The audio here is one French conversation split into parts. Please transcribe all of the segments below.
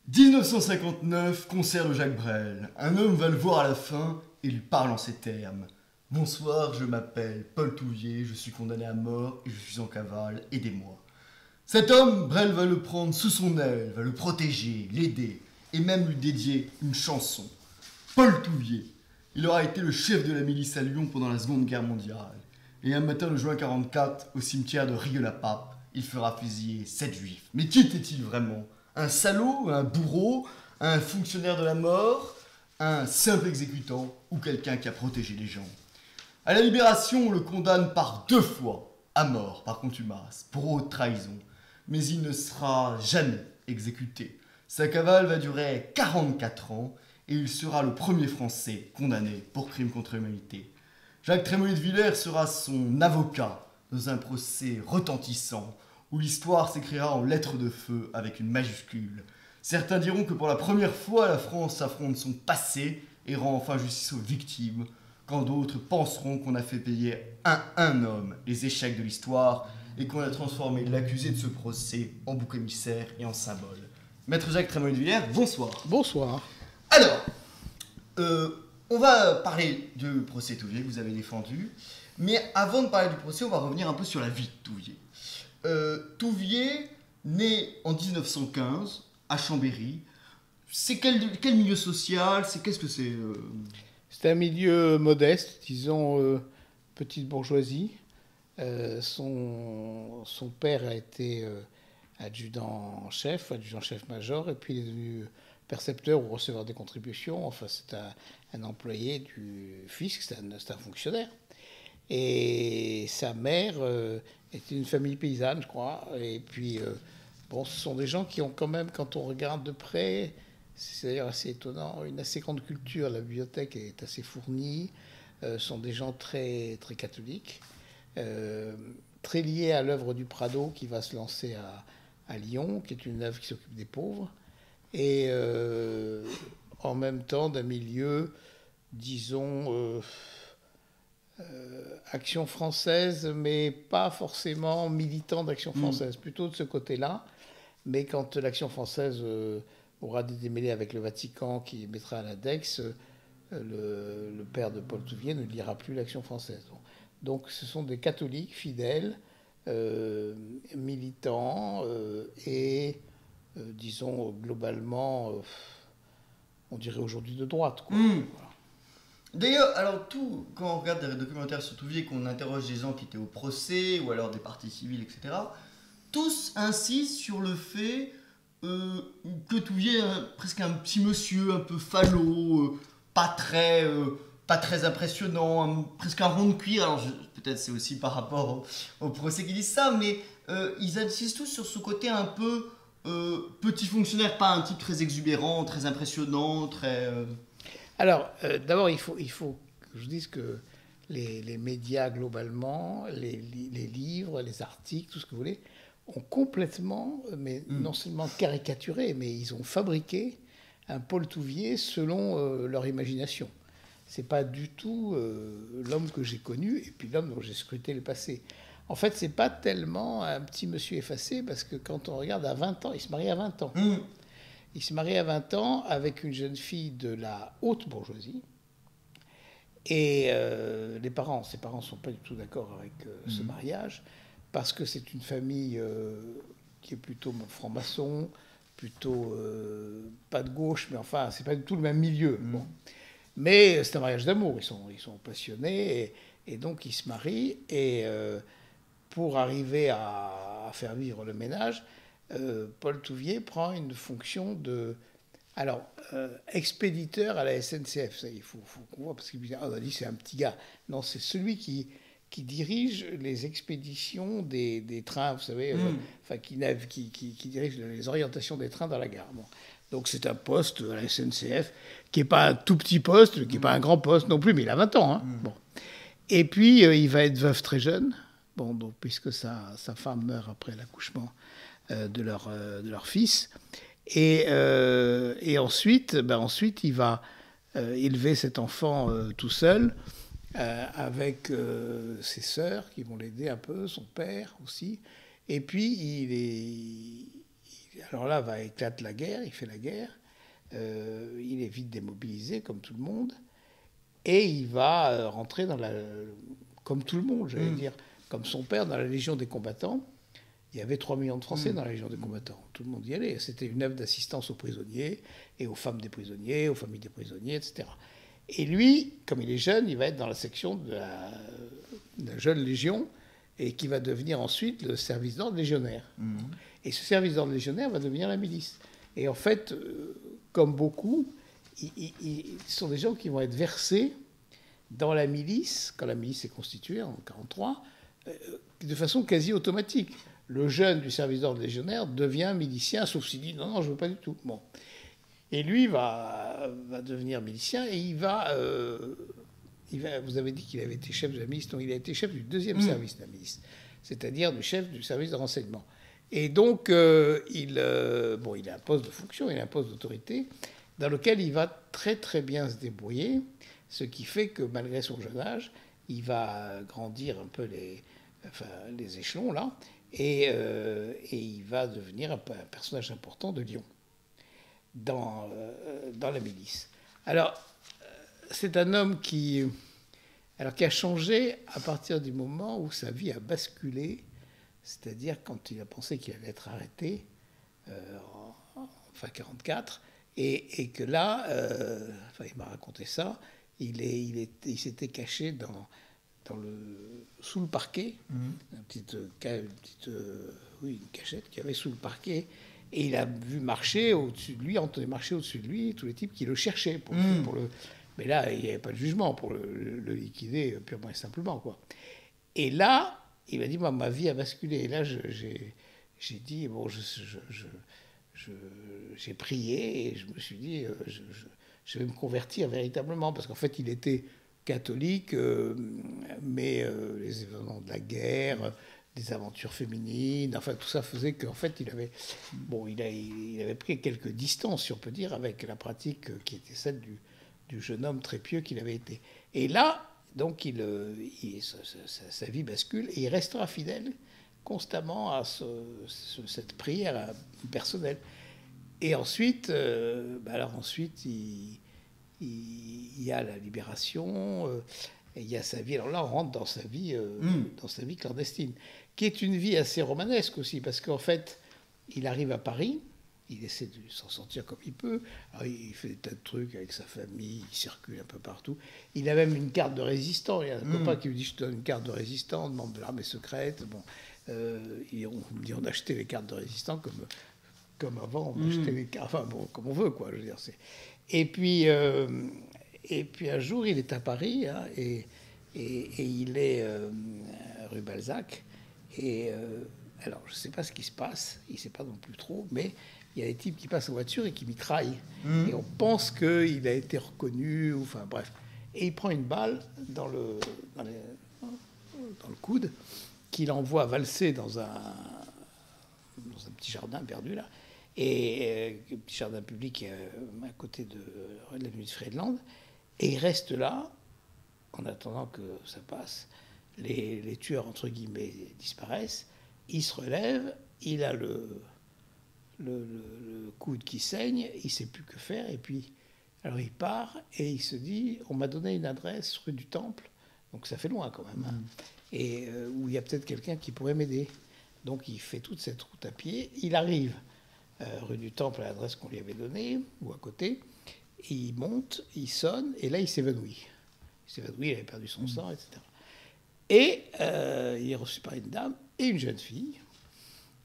1959, concert de Jacques Brel. Un homme va le voir à la fin et lui parle en ces termes. Bonsoir, je m'appelle Paul Touvier, je suis condamné à mort et je suis en cavale, aidez-moi. Cet homme, Brel va le prendre sous son aile, va le protéger, l'aider et même lui dédier une chanson. Paul Touvier. Il aura été le chef de la milice à Lyon pendant la Seconde Guerre mondiale. Et un matin de juin 1944, au cimetière de Rieux-la-Pape, il fera fusiller 7 juifs. Mais qui était-il vraiment ? Un salaud, un bourreau, un fonctionnaire de la mort, un simple exécutant ou quelqu'un qui a protégé les gens. À la Libération, on le condamne par 2 fois à mort par contumace, pour haute trahison. Mais il ne sera jamais exécuté. Sa cavale va durer 44 ans et il sera le premier Français condamné pour crime contre l'humanité. Jacques Trémollet de Villers sera son avocat dans un procès retentissant où l'histoire s'écrira en lettres de feu avec une majuscule. Certains diront que pour la première fois, la France affronte son passé et rend enfin justice aux victimes, quand d'autres penseront qu'on a fait payer à un homme les échecs de l'histoire et qu'on a transformé l'accusé de ce procès en bouc émissaire et en symbole. Maître Jacques Trémollet de Villers, bonsoir. Bonsoir. Alors, on va parler du procès Touvier que vous avez défendu, mais avant de parler du procès, on va revenir un peu sur la vie de Touvier. Touvier, né en 1915 à Chambéry, c'est quel milieu social, qu'est-ce que c'est C'est un milieu modeste, disons petite bourgeoisie. Son père a été adjudant-chef major, et puis il est devenu percepteur ou receveur des contributions. Enfin, c'est un employé du fisc, c'est un fonctionnaire. Et sa mère était une famille paysanne, je crois. Et puis, bon, ce sont des gens qui ont quand même, quand on regarde de près, c'est d'ailleurs assez étonnant, une assez grande culture. La bibliothèque est assez fournie. Sont des gens très, très catholiques, très liés à l'œuvre du Prado qui va se lancer à Lyon, qui est une œuvre qui s'occupe des pauvres. Et en même temps d'un milieu, disons, Action française, mais pas forcément militant d'Action française, plutôt de ce côté-là. Mais quand l'Action française aura des démêlés avec le Vatican qui mettra à l'index, le père de Paul Touvier ne lira plus l'Action française. Donc ce sont des catholiques fidèles, militants et, disons, globalement, on dirait aujourd'hui de droite, quoi. Voilà. D'ailleurs, alors quand on regarde des documentaires sur Touvier, qu'on interroge des gens qui étaient au procès, ou alors des parties civiles, etc., tous insistent sur le fait que Touvier est presque un petit monsieur, un peu falot, pas très impressionnant, presque un rond de cuir. Alors peut-être c'est aussi par rapport au procès qu'ils disent ça, mais ils insistent tous sur ce côté un peu petit fonctionnaire, pas un type très exubérant, très impressionnant, très... Alors, d'abord, il faut que je dise que les médias, globalement, les livres, les articles, tout ce que vous voulez, ont complètement, mais non seulement caricaturé, mais ils ont fabriqué un Paul Touvier selon leur imagination. C'est pas du tout l'homme que j'ai connu, et puis l'homme dont j'ai scruté le passé. En fait, c'est pas tellement un petit monsieur effacé, parce que quand on regarde à 20 ans, il se marie à 20 ans. Il se marie à 20 ans avec une jeune fille de la haute bourgeoisie. Et ses parents ne sont pas du tout d'accord avec ce mariage, parce que c'est une famille qui est plutôt franc-maçon, plutôt pas de gauche, mais enfin, c'est pas du tout le même milieu. Bon. Mais c'est un mariage d'amour, ils sont passionnés, et donc ils se marient. Et pour arriver à faire vivre le ménage, Paul Touvier prend une fonction de... Alors, expéditeur à la SNCF, ça, il faut qu'on voit, parce qu'on a dit c'est un petit gars. Non, c'est celui qui dirige les expéditions des trains, vous savez, enfin, qui dirige les orientations des trains dans la gare. Bon. Donc c'est un poste à la SNCF qui n'est pas un tout petit poste, qui n'est pas un grand poste non plus, mais il a 20 ans. Hein. Bon. Et puis, il va être veuf très jeune, bon, donc, puisque sa femme meurt après l'accouchement de leur fils. Et ensuite, il va élever cet enfant tout seul, avec ses sœurs qui vont l'aider un peu, son père aussi. Et puis, il alors là, éclate la guerre, il fait la guerre, il est vite démobilisé, comme tout le monde, et il va rentrer comme tout le monde, j'allais dire, comme son père, dans la Légion des combattants. Il y avait 3 millions de Français dans la Légion des combattants. Tout le monde y allait. C'était une œuvre d'assistance aux prisonniers, et aux femmes des prisonniers, aux familles des prisonniers, etc. Et lui, comme il est jeune, il va être dans la section de la jeune Légion, et qui va devenir ensuite le service d'ordre légionnaire. Et ce service d'ordre légionnaire va devenir la milice. Et en fait, comme beaucoup, ils sont des gens qui vont être versés dans la milice, quand la milice est constituée en 1943, de façon quasi automatique. Le jeune du service d'ordre légionnaire devient milicien, sauf s'il dit non, je ne veux pas du tout. Bon. Et lui va devenir milicien et vous avez dit qu'il avait été chef de la milice, donc il a été chef du 2e service de la milice, c'est-à-dire du chef du service de renseignement. Et donc, il a un poste de fonction, il a un poste d'autorité, dans lequel il va très très bien se débrouiller, ce qui fait que malgré son jeune âge, il va grandir un peu les échelons, là, et il va devenir un personnage important de Lyon, dans la milice. Alors, c'est un homme qui a changé à partir du moment où sa vie a basculé, c'est-à-dire quand il a pensé qu'il allait être arrêté, fin 1944, et que là, il m'a raconté ça, il s'était caché sous le parquet, une cachette qu'il y avait sous le parquet, et il a vu marcher au-dessus de lui, entendait marcher au-dessus de lui tous les types qui le cherchaient pour le. Mais là, il n'y avait pas de jugement pour le liquider purement et simplement, quoi. Et là, il m'a dit, moi, ma vie a basculé. Et là, j'ai dit, bon, j'ai prié et je me suis dit, je vais me convertir véritablement. Parce qu'en fait, il était catholique, mais les événements de la guerre, des aventures féminines, enfin, tout ça faisait qu'en fait, il avait pris quelques distances, si on peut dire, avec la pratique qui était celle du jeune homme très pieux qu'il avait été. Et là, donc, sa vie bascule et il restera fidèle constamment à cette prière personnelle. Et ensuite, il y a la libération, et il y a sa vie. Alors là, on rentre dans sa vie clandestine, qui est une vie assez romanesque aussi, parce qu'en fait, il arrive à Paris. Il essaie de s'en sortir comme il peut. Alors, il fait des tas de trucs avec sa famille, il circule un peu partout. Il a même une carte de résistant. Il y a un copain qui lui dit, je te donne une carte de résistant, membre de l'armée secrète. Bon, on achetait les cartes de résistant comme avant, on achetait les cartes, enfin bon, comme on veut, quoi. Je veux dire, et puis un jour, il est à Paris, hein, et il est rue Balzac. Et alors, je ne sais pas ce qui se passe, il ne sait pas non plus trop, mais il y a des types qui passent en voiture et qui mitraillent. Et on pense qu'il a été reconnu, enfin bref. Et il prend une balle dans le coude, qu'il envoie valser dans un petit jardin perdu, là. Et un petit jardin public à côté de l'avenue de Friedland. Et il reste là, en attendant que ça passe. Les tueurs, entre guillemets, disparaissent. Il se relève, il a le coude qui saigne, il ne sait plus que faire, et puis alors il part et il se dit, on m'a donné une adresse rue du Temple, donc ça fait loin quand même, hein, et où il y a peut-être quelqu'un qui pourrait m'aider. Donc il fait toute cette route à pied, il arrive rue du Temple à l'adresse qu'on lui avait donnée, ou à côté, et il monte, il sonne, et là il s'évanouit. Il avait perdu son sang, etc. Et il est reçu par une dame et une jeune fille,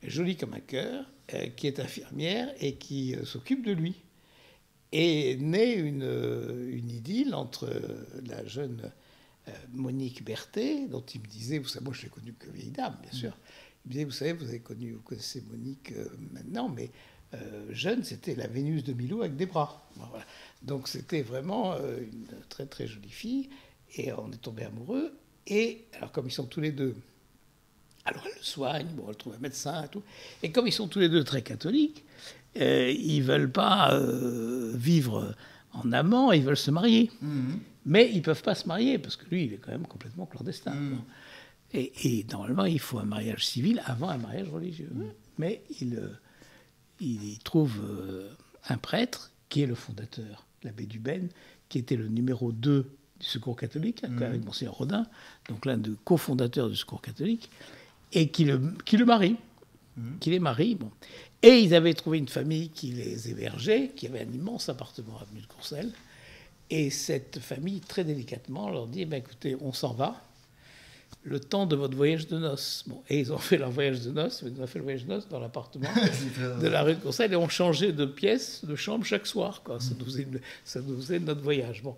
jolie comme un cœur, qui est infirmière et qui s'occupe de lui. Et naît une idylle entre la jeune Monique Berthet, dont il me disait, vous savez, moi je l'ai connue que vieille dame, bien sûr. Il me disait, vous savez, vous connaissez Monique maintenant, mais jeune, c'était la Vénus de Milo avec des bras. Voilà. Donc c'était vraiment une très très jolie fille, et on est tombé amoureux. Et alors, comme ils sont tous les deux, alors elle le soigne, bon, elle trouve un médecin et tout. Et comme ils sont tous les deux très catholiques, ils ne veulent pas vivre en amants, ils veulent se marier. Mais ils ne peuvent pas se marier, parce que lui, il est quand même complètement clandestin. Bon. Et normalement, il faut un mariage civil avant un mariage religieux. Mais il il trouve un prêtre qui est le fondateur, l'abbé Dubaine, qui était le numéro 2 du Secours catholique, avec Monseigneur Rodin, donc l'un des cofondateurs du Secours catholique, et qui le marie. Qui les marie. Bon. Et ils avaient trouvé une famille qui les hébergeait, qui avait un immense appartement avenue de Courcelles. Et cette famille, très délicatement, leur dit écoutez, on s'en va, le temps de votre voyage de noces. Bon, et ils ont fait leur voyage de noces, mais ils ont fait le voyage de noces dans l'appartement de la rue de Courcelles, et ont changé de pièce, de chambre chaque soir. Quoi. Ça nous faisait notre voyage. Bon.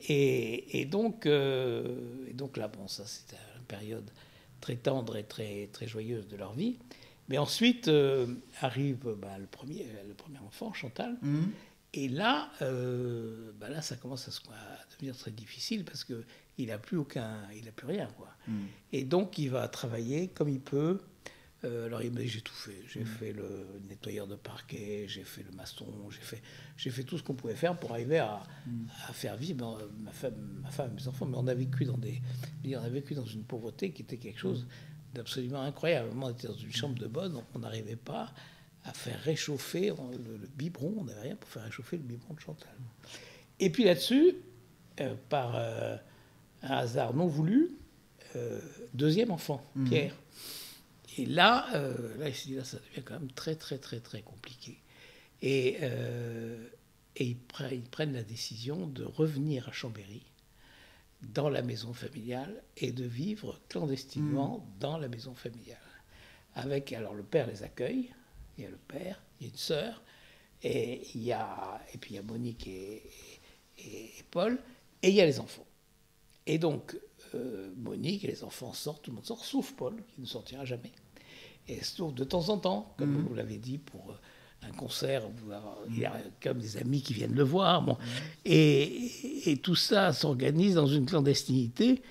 Et donc là, bon, ça c'était une période très tendre et très, très joyeuse de leur vie. Mais ensuite arrive le premier enfant, Chantal. Et là, là, ça commence à devenir très difficile parce qu'il n'a plus rien, quoi. Et donc, il va travailler comme il peut. Alors, il m'a dit, j'ai tout fait. J'ai fait le nettoyeur de parquet, j'ai fait le maçon, j'ai fait tout ce qu'on pouvait faire pour arriver à faire vivre ma femme et mes enfants. Mais on a vécu dans une pauvreté qui était quelque chose d'absolument incroyable. On était dans une chambre de bonne, on n'arrivait pas à faire réchauffer le biberon, on n'avait rien pour faire réchauffer le biberon de Chantal. Et puis là-dessus, par un hasard non voulu, deuxième enfant, Pierre. Et là, il s'est dit, là, ça devient quand même très, très, très, très compliqué. Et ils prennent la décision de revenir à Chambéry, dans la maison familiale, et de vivre clandestinement dans la maison familiale. Alors le père les accueille, il y a le père, il y a une sœur, et puis il y a Monique et Paul, et il y a les enfants. Et donc, Monique et les enfants sortent, tout le monde sort, sauf Paul, qui ne sortira jamais. Et sauf de temps en temps, comme vous l'avez dit, pour un concert, il y a comme des amis qui viennent le voir. Bon. Et tout ça s'organise dans une clandestinité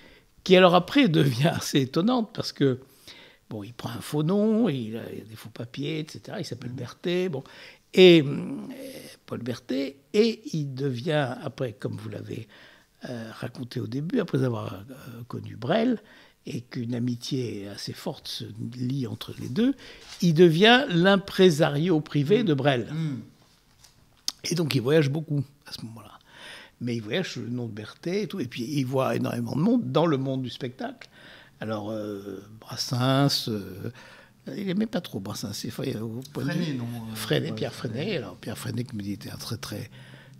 qui, alors après, devient assez étonnante parce que, bon, il prend un faux nom, il a des faux papiers, etc. Il s'appelle Berthet, bon. Et Paul Berthet, et il devient, après, comme vous l'avez raconté au début, après avoir connu Brel, et qu'une amitié assez forte se lie entre les deux, il devient l'impresario privé de Brel. Et donc il voyage beaucoup à ce moment-là. Mais il voyage sous le nom de Berthet et tout, et puis il voit énormément de monde dans le monde du spectacle. Alors Brassens, il n'aimait pas trop Brassens. Freinet, non Freinet, Pierre Freinet. Alors Pierre Freinet qui me dit était un très très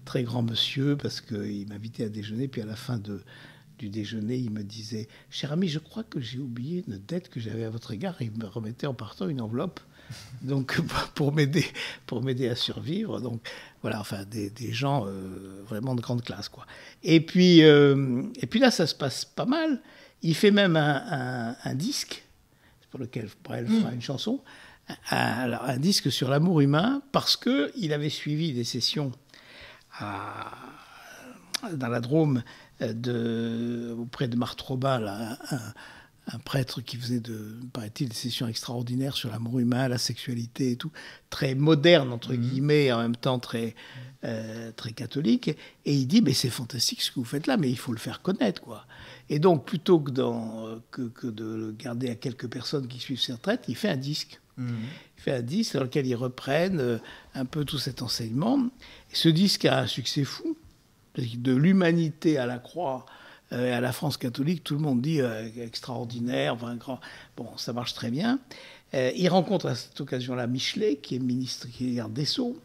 très grand monsieur parce qu'il m'invitait à déjeuner, puis à la fin du déjeuner, il me disait « Cher ami, je crois que j'ai oublié une dette que j'avais à votre égard. » Il me remettait en partant une enveloppe donc, pour m'aider à survivre. Donc, voilà, enfin, des gens vraiment de grande classe, quoi. Et puis là, ça se passe pas mal. Il fait même un disque, pour lequel Brel fera une chanson, alors, un disque sur l'amour humain, parce qu'il avait suivi des sessions dans la Drôme, auprès de Marthe Robin, là, un prêtre qui faisait, paraît-il, des sessions extraordinaires sur l'amour humain, la sexualité et tout, très moderne, entre guillemets, et en même temps très, très catholique. Et il dit, mais c'est fantastique ce que vous faites là, mais il faut le faire connaître, quoi. Et donc, plutôt que de le garder à quelques personnes qui suivent ses retraites, il fait un disque. Il fait un disque dans lequel il reprenne un peu tout cet enseignement. Et ce disque a un succès fou. De l'humanité à la croix et à la France catholique, tout le monde dit extraordinaire, enfin, grand. Bon, ça marche très bien. Il rencontre à cette occasion-là Michelet, qui est ministre, qui est garde des Sceaux,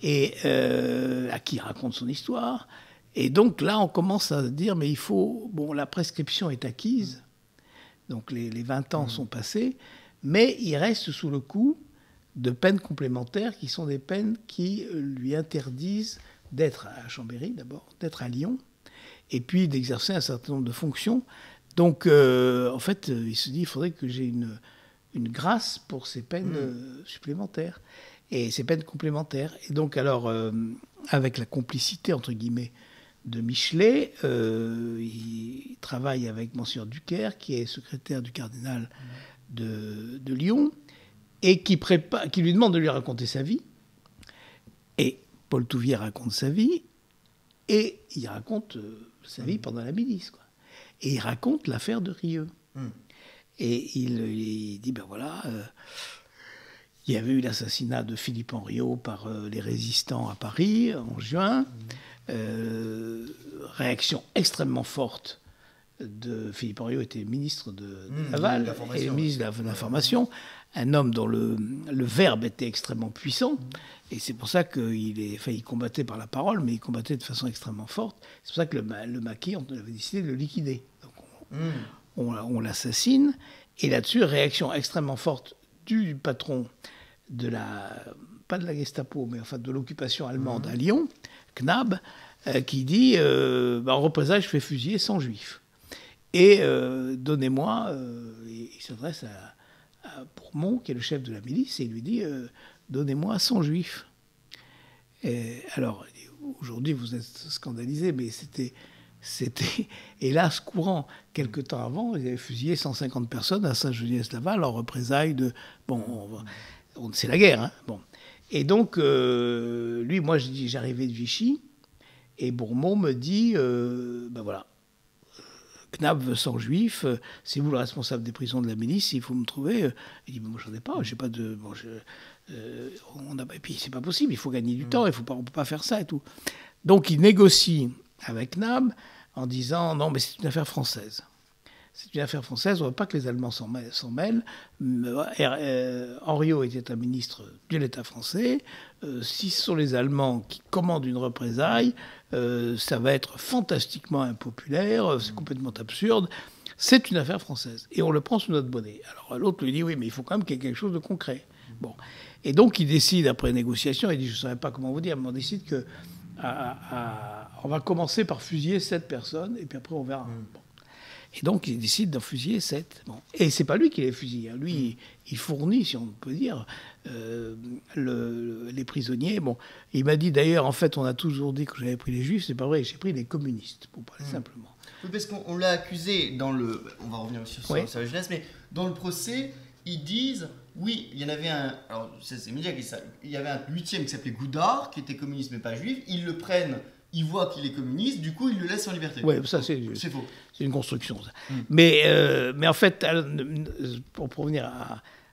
et à qui il raconte son histoire. Et donc là, on commence à dire, mais il faut... Bon, la prescription est acquise, donc les 20 ans sont passés, mais il reste sous le coup de peines complémentaires qui sont des peines qui lui interdisent d'être à Chambéry d'abord, d'être à Lyon, et puis d'exercer un certain nombre de fonctions. Donc, en fait, il se dit, il faudrait que j'ai une grâce pour ces peines supplémentaires, et ces peines complémentaires. Et donc, alors, avec la complicité, entre guillemets, de Michelet, il travaille avec Monseigneur Ducaire, qui est secrétaire du cardinal de Lyon, et qui lui demande de lui raconter sa vie. Et Paul Touvier raconte sa vie, et il raconte sa vie pendant la milice, quoi. Et il raconte l'affaire de Rieux. Et il dit, ben voilà, Il y avait eu l'assassinat de Philippe Henriot par les résistants à Paris en juin. Réaction extrêmement forte de Philippe Henriot, était ministre de Laval et ministre de l'Information, un homme dont le verbe était extrêmement puissant. Et c'est pour ça il combattait par la parole, mais il combattait de façon extrêmement forte. C'est pour ça que le maquis, on avait décidé de le liquider. Donc on l'assassine. Et là-dessus, réaction extrêmement forte du patron pas de la Gestapo, mais enfin de l'occupation allemande à Lyon, Knab, qui dit en représailles, je fais fusiller 100 juifs. Et donnez-moi, il s'adresse à Bourmont, qui est le chef de la milice, et il lui dit donnez-moi 100 juifs. Alors, aujourd'hui, vous êtes scandalisés, mais c'était hélas courant. Quelque temps avant, ils avaient fusillé 150 personnes à Saint-Geniès-Laval en représailles de... c'est la guerre, hein. Bon. Et donc, lui, moi, j'arrivais de Vichy, et Bourmont me dit, voilà, Knab veut 100 juifs, c'est vous le responsable des prisons de la milice, il faut me trouver. Il dit, moi, j'en ai pas, j'ai pas de... et puis, c'est pas possible, il faut gagner du temps, on peut pas faire ça et tout. Donc, il négocie avec Knab en disant, non, mais c'est une affaire française. C'est une affaire française, on ne veut pas que les Allemands s'en mêlent. Henriot était un ministre de l'État français. Si ce sont les Allemands qui commandent une représaille, ça va être fantastiquement impopulaire, c'est complètement absurde. C'est une affaire française. Et on le prend sous notre bonnet. Alors l'autre lui dit, oui, mais il faut quand même qu'il y ait quelque chose de concret. Bon. Et donc il décide, après négociation, il dit, je ne saurais pas comment vous dire, mais on décide que on va commencer par fusiller 7 personnes, et puis après on verra. Bon. Et donc, il décide d'en fusiller 7. Bon. Et c'est pas lui qui les fusille. Hein. Lui, il fournit, si on peut dire, les prisonniers. Bon. Il m'a dit, d'ailleurs, en fait, on a toujours dit que j'avais pris les juifs. C'est pas vrai, j'ai pris les communistes, pour parler simplement. Oui, parce qu'on l'a accusé dans le... On va revenir aussi sur sa jeunesse, mais dans le procès, ils disent... Oui, il y en avait un... Alors, c'est immédiat qu'il y avait un 8e qui s'appelait Goudard, qui était communiste mais pas juif. Ils le prennent... Il voit qu'il est communiste, du coup, il le laisse en liberté. Oui, ça, c'est faux. C'est une construction, ça. Mais en fait, pour revenir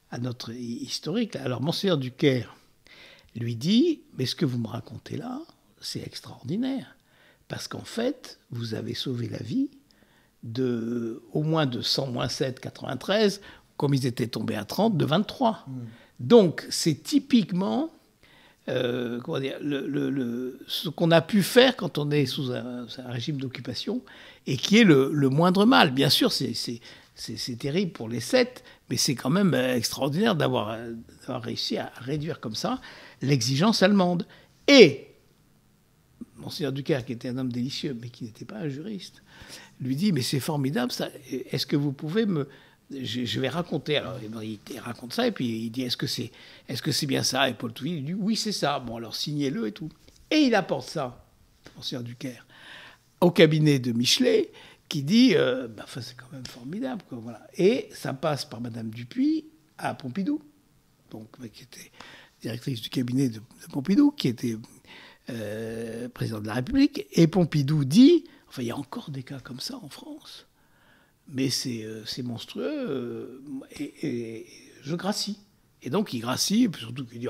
à notre historique, alors, Monseigneur Ducaire lui dit, mais ce que vous me racontez là, c'est extraordinaire. Parce qu'en fait, vous avez sauvé la vie au moins de 100-7, 93, comme ils étaient tombés à 30, de 23. Donc, c'est typiquement... comment dire, ce qu'on a pu faire quand on est sous un régime d'occupation et qui est le moindre mal. Bien sûr, c'est terrible pour les 7, mais c'est quand même extraordinaire d'avoir réussi à réduire comme ça l'exigence allemande. Et Monseigneur Ducaire, qui était un homme délicieux, mais qui n'était pas un juriste, lui dit, mais c'est formidable, ça. Est-ce que vous pouvez me... Je vais raconter. Alors, il raconte ça, et puis il dit, est-ce que c'est bien ça? Et Paul Touvier, il dit, oui, c'est ça. Bon, alors, signez-le et tout. Et il apporte ça, Monseigneur Ducaire, au cabinet de Michelet, qui dit, c'est quand même formidable, quoi, voilà. Et ça passe par Madame Dupuis à Pompidou, donc, qui était directrice du cabinet de Pompidou, qui était président de la République. Et Pompidou dit, enfin, il y a encore des cas comme ça en France. Mais c'est monstrueux, et je gracie. Et donc il gracie, et puis surtout qu'il dit,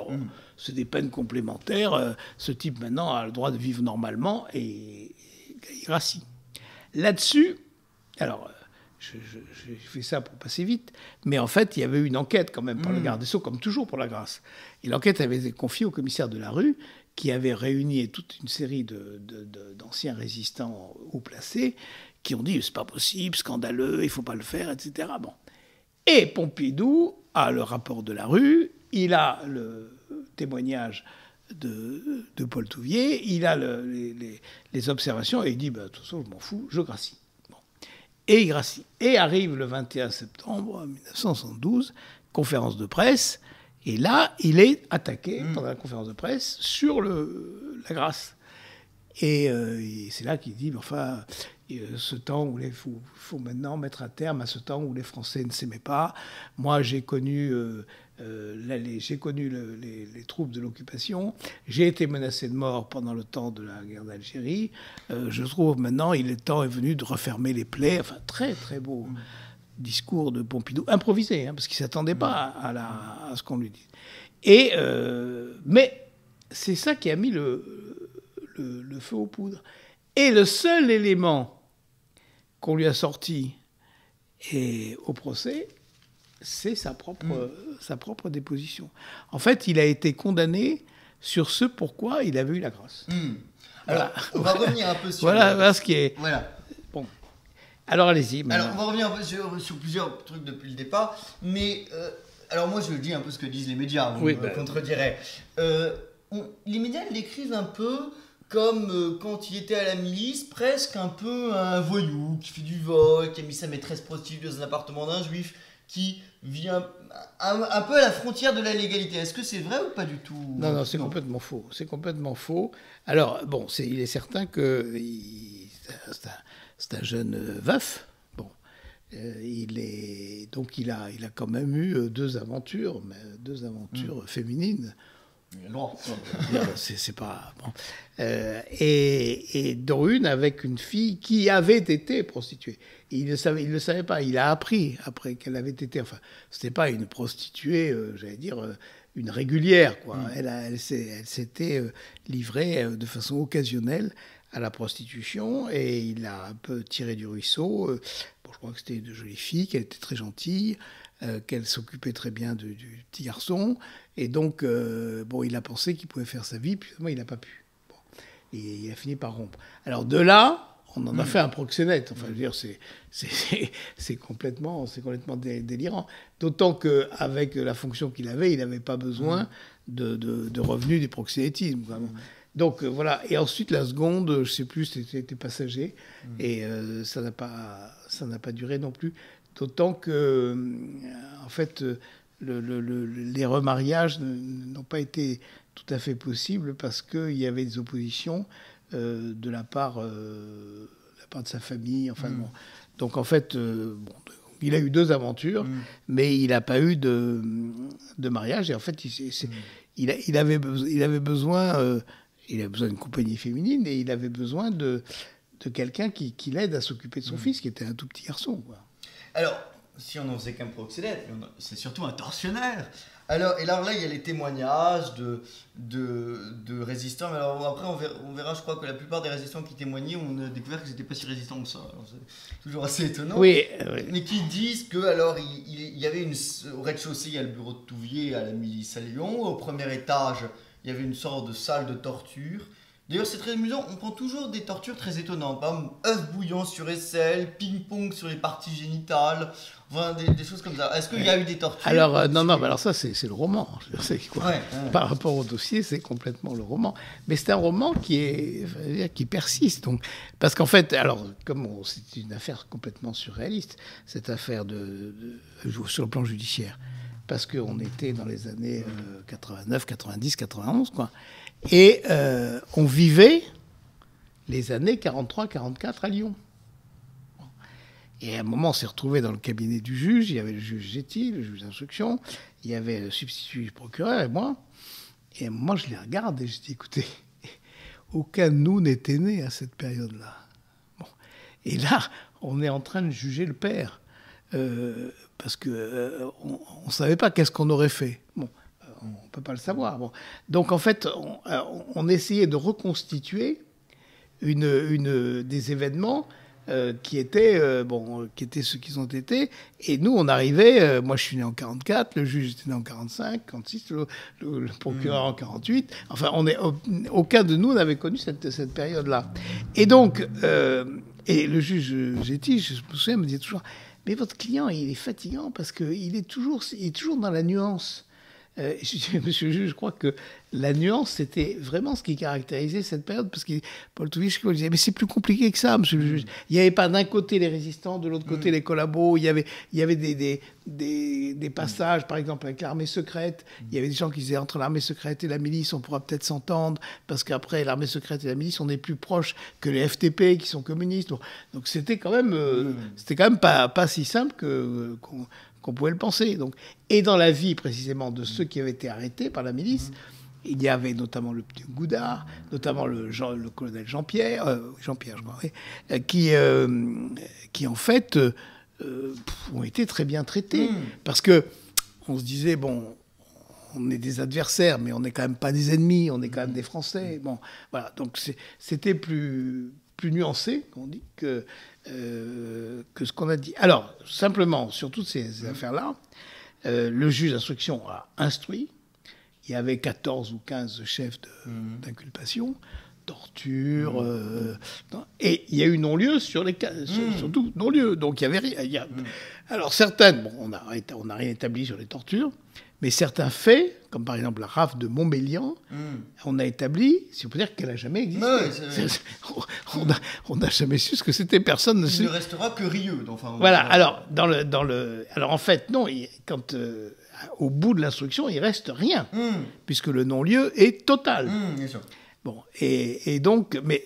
c'est des peines complémentaires, ce type maintenant a le droit de vivre normalement, et il gracie. Là-dessus, alors, j'ai fait ça pour passer vite, mais en fait, il y avait eu une enquête quand même par le garde des Sceaux, comme toujours pour la grâce. Et l'enquête avait été confiée au commissaire de la rue, qui avait réuni toute une série d'anciens résistants haut placés, qui ont dit, c'est pas possible, scandaleux, il faut pas le faire, etc. Bon. Et Pompidou a le rapport de la rue, il a le témoignage de Paul Touvier, il a les observations, et il dit, de toute façon, je m'en fous, je gracie. Bon. Et il gracie. Et arrive le 21 septembre 1972, conférence de presse, et là, il est attaqué pendant la conférence de presse sur la grâce. Et c'est là qu'il dit, enfin, ce temps où il faut maintenant mettre un terme à ce temps où les Français ne s'aimaient pas. Moi, j'ai connu les troupes de l'occupation. J'ai été menacé de mort pendant le temps de la guerre d'Algérie. Je trouve maintenant, le temps est venu de refermer les plaies. Enfin, très, très beau discours de Pompidou, improvisé, parce qu'il ne s'attendait pas à ce qu'on lui dise. Mais c'est ça qui a mis le feu aux poudres. Et le seul élément qu'on lui a sorti au procès, c'est sa propre déposition. En fait, il a été condamné sur ce pourquoi il avait eu la grâce. Alors, on va revenir un peu sur... Voilà ce qui est... Voilà. Bon. Alors, allez-y. Alors, on va revenir un peu sur plusieurs trucs depuis le départ, mais... alors moi, je dis un peu ce que disent les médias, vous me contredirait. Les médias l'écrivent un peu comme quand il était à la milice, presque un peu un voyou qui fait du vol, qui a mis sa maîtresse prostituée dans un appartement d'un juif, qui vient un peu à la frontière de la légalité. Est-ce que c'est vrai ou pas du tout? Non, c'est complètement faux. C'est complètement faux. Alors, bon, il est certain que c'est un jeune veuf. Bon, donc il a quand même eu deux aventures féminines. Non, c'est pas bon. Et dont une avec une fille qui avait été prostituée. Et il le savait pas. Il a appris après qu'elle avait été. Enfin, c'était pas une prostituée, j'allais dire une régulière, quoi. Elle s'était livrée de façon occasionnelle à la prostitution et il a un peu tiré du ruisseau. Bon, je crois que c'était une jolie fille, qu'elle était très gentille, qu'elle s'occupait très bien du petit garçon. Et donc, il a pensé qu'il pouvait faire sa vie, puis finalement, il n'a pas pu. Bon. Et il a fini par rompre. Alors, de là, on en a fait un proxénète. Enfin, je veux dire, c'est complètement délirant. D'autant qu'avec la fonction qu'il avait, il n'avait pas besoin de revenus du proxénétisme, vraiment. Donc, voilà. Et ensuite, la seconde, je ne sais plus, c'était passager. Et ça n'a pas duré non plus. D'autant que, en fait... les remariages n'ont pas été tout à fait possibles parce qu'il y avait des oppositions de la part de sa famille. Enfin, bon. Donc, en fait, il a eu deux aventures, mais il n'a pas eu de mariage. Et en fait, il avait besoin d'une compagnie féminine et il avait besoin de quelqu'un qui l'aide à s'occuper de son fils, qui était un tout petit garçon, quoi. Alors... si on n'en faisait qu'un proxénète, c'est surtout un tortionnaire. Alors là, il y a les témoignages de résistants. Mais alors après, on verra, je crois que la plupart des résistants qui témoignaient, on a découvert qu'ils n'étaient pas si résistants que ça. Alors, c'est toujours assez étonnant. Oui. Mais qui disent que, alors, il y avait au rez-de-chaussée, il y a le bureau de Touvier à la milice à Lyon. Au premier étage, il y avait une sorte de salle de torture. D'ailleurs, c'est très amusant, on prend toujours des tortures très étonnantes. Par exemple, œufs bouillants sur aisselle, ping-pong sur les parties génitales, enfin, des choses comme ça. Est-ce qu'il y a eu des tortures? Alors, non, mais alors ça, c'est le roman. Je sais quoi. Ouais. Par rapport au dossier, c'est complètement le roman. Mais c'est un roman qui persiste. Donc, parce qu'en fait, alors, c'est une affaire complètement surréaliste, cette affaire sur le plan judiciaire. Parce qu'on était dans les années 89, 90, 91, quoi. Et on vivait les années 43-44 à Lyon. Et à un moment, on s'est retrouvé dans le cabinet du juge. Il y avait le juge Getty, le juge d'instruction. Il y avait le substitut du procureur et moi. Et à un moment, je les regarde et je dis, écoutez, aucun de nous n'était né à cette période-là. Bon. Et là, on est en train de juger le père. Parce qu'on ne savait pas qu'est-ce qu'on aurait fait. Bon. On ne peut pas le savoir. Bon. Donc, en fait, on essayait de reconstituer des événements qui étaient ceux qu'ils ont été. Et nous, on arrivait... moi, je suis né en 44, le juge était né en 45, 46, le procureur en 48. Enfin, aucun de nous n'avait connu cette période-là. Et donc, et le juge Getty, je me souviens, me disait toujours... Mais votre client, il est fatigant parce qu'il est toujours dans la nuance. Je dis, monsieur le juge, je crois que la nuance, c'était vraiment ce qui caractérisait cette période, parce que Paul Touvier disait, mais c'est plus compliqué que ça, monsieur le juge. Il n'y avait pas d'un côté les résistants, de l'autre côté les collabos, il y avait des passages, par exemple, avec l'armée secrète. Il y avait des gens qui disaient, entre l'armée secrète et la milice, on pourra peut-être s'entendre, parce qu'après, l'armée secrète et la milice, on est plus proches que les FTP, qui sont communistes. Donc c'était quand même, pas si simple qu'on pouvait le penser. Donc, et dans la vie, précisément, de ceux qui avaient été arrêtés par la milice, il y avait notamment le petit Goudard, notamment le colonel Jean-Pierre, je crois, oui, qui en fait, ont été très bien traités. Parce que on se disait, bon, on est des adversaires, mais on n'est quand même pas des ennemis, on est quand même des Français. Bon, voilà, donc c'était plus nuancé, on dit, que ce qu'on a dit. Alors, simplement, sur toutes ces affaires-là, le juge d'instruction a instruit. Il y avait 14 ou 15 chefs d'inculpation, torture, et il y a eu non-lieu sur les cas, surtout non-lieu. Donc il y avait rien. Alors certaines, bon, on n'a rien établi sur les tortures, mais certains faits, comme par exemple la rafle de Montbéliard, on a établi, si on peut dire qu'elle n'a jamais existé. On n'a jamais su ce que c'était, personne ne sait. Il ne restera que Rieux. Enfin, voilà, alors, alors en fait, non, quand... au bout de l'instruction, il reste rien, puisque le non-lieu est total. Bien sûr. Bon, et donc, mais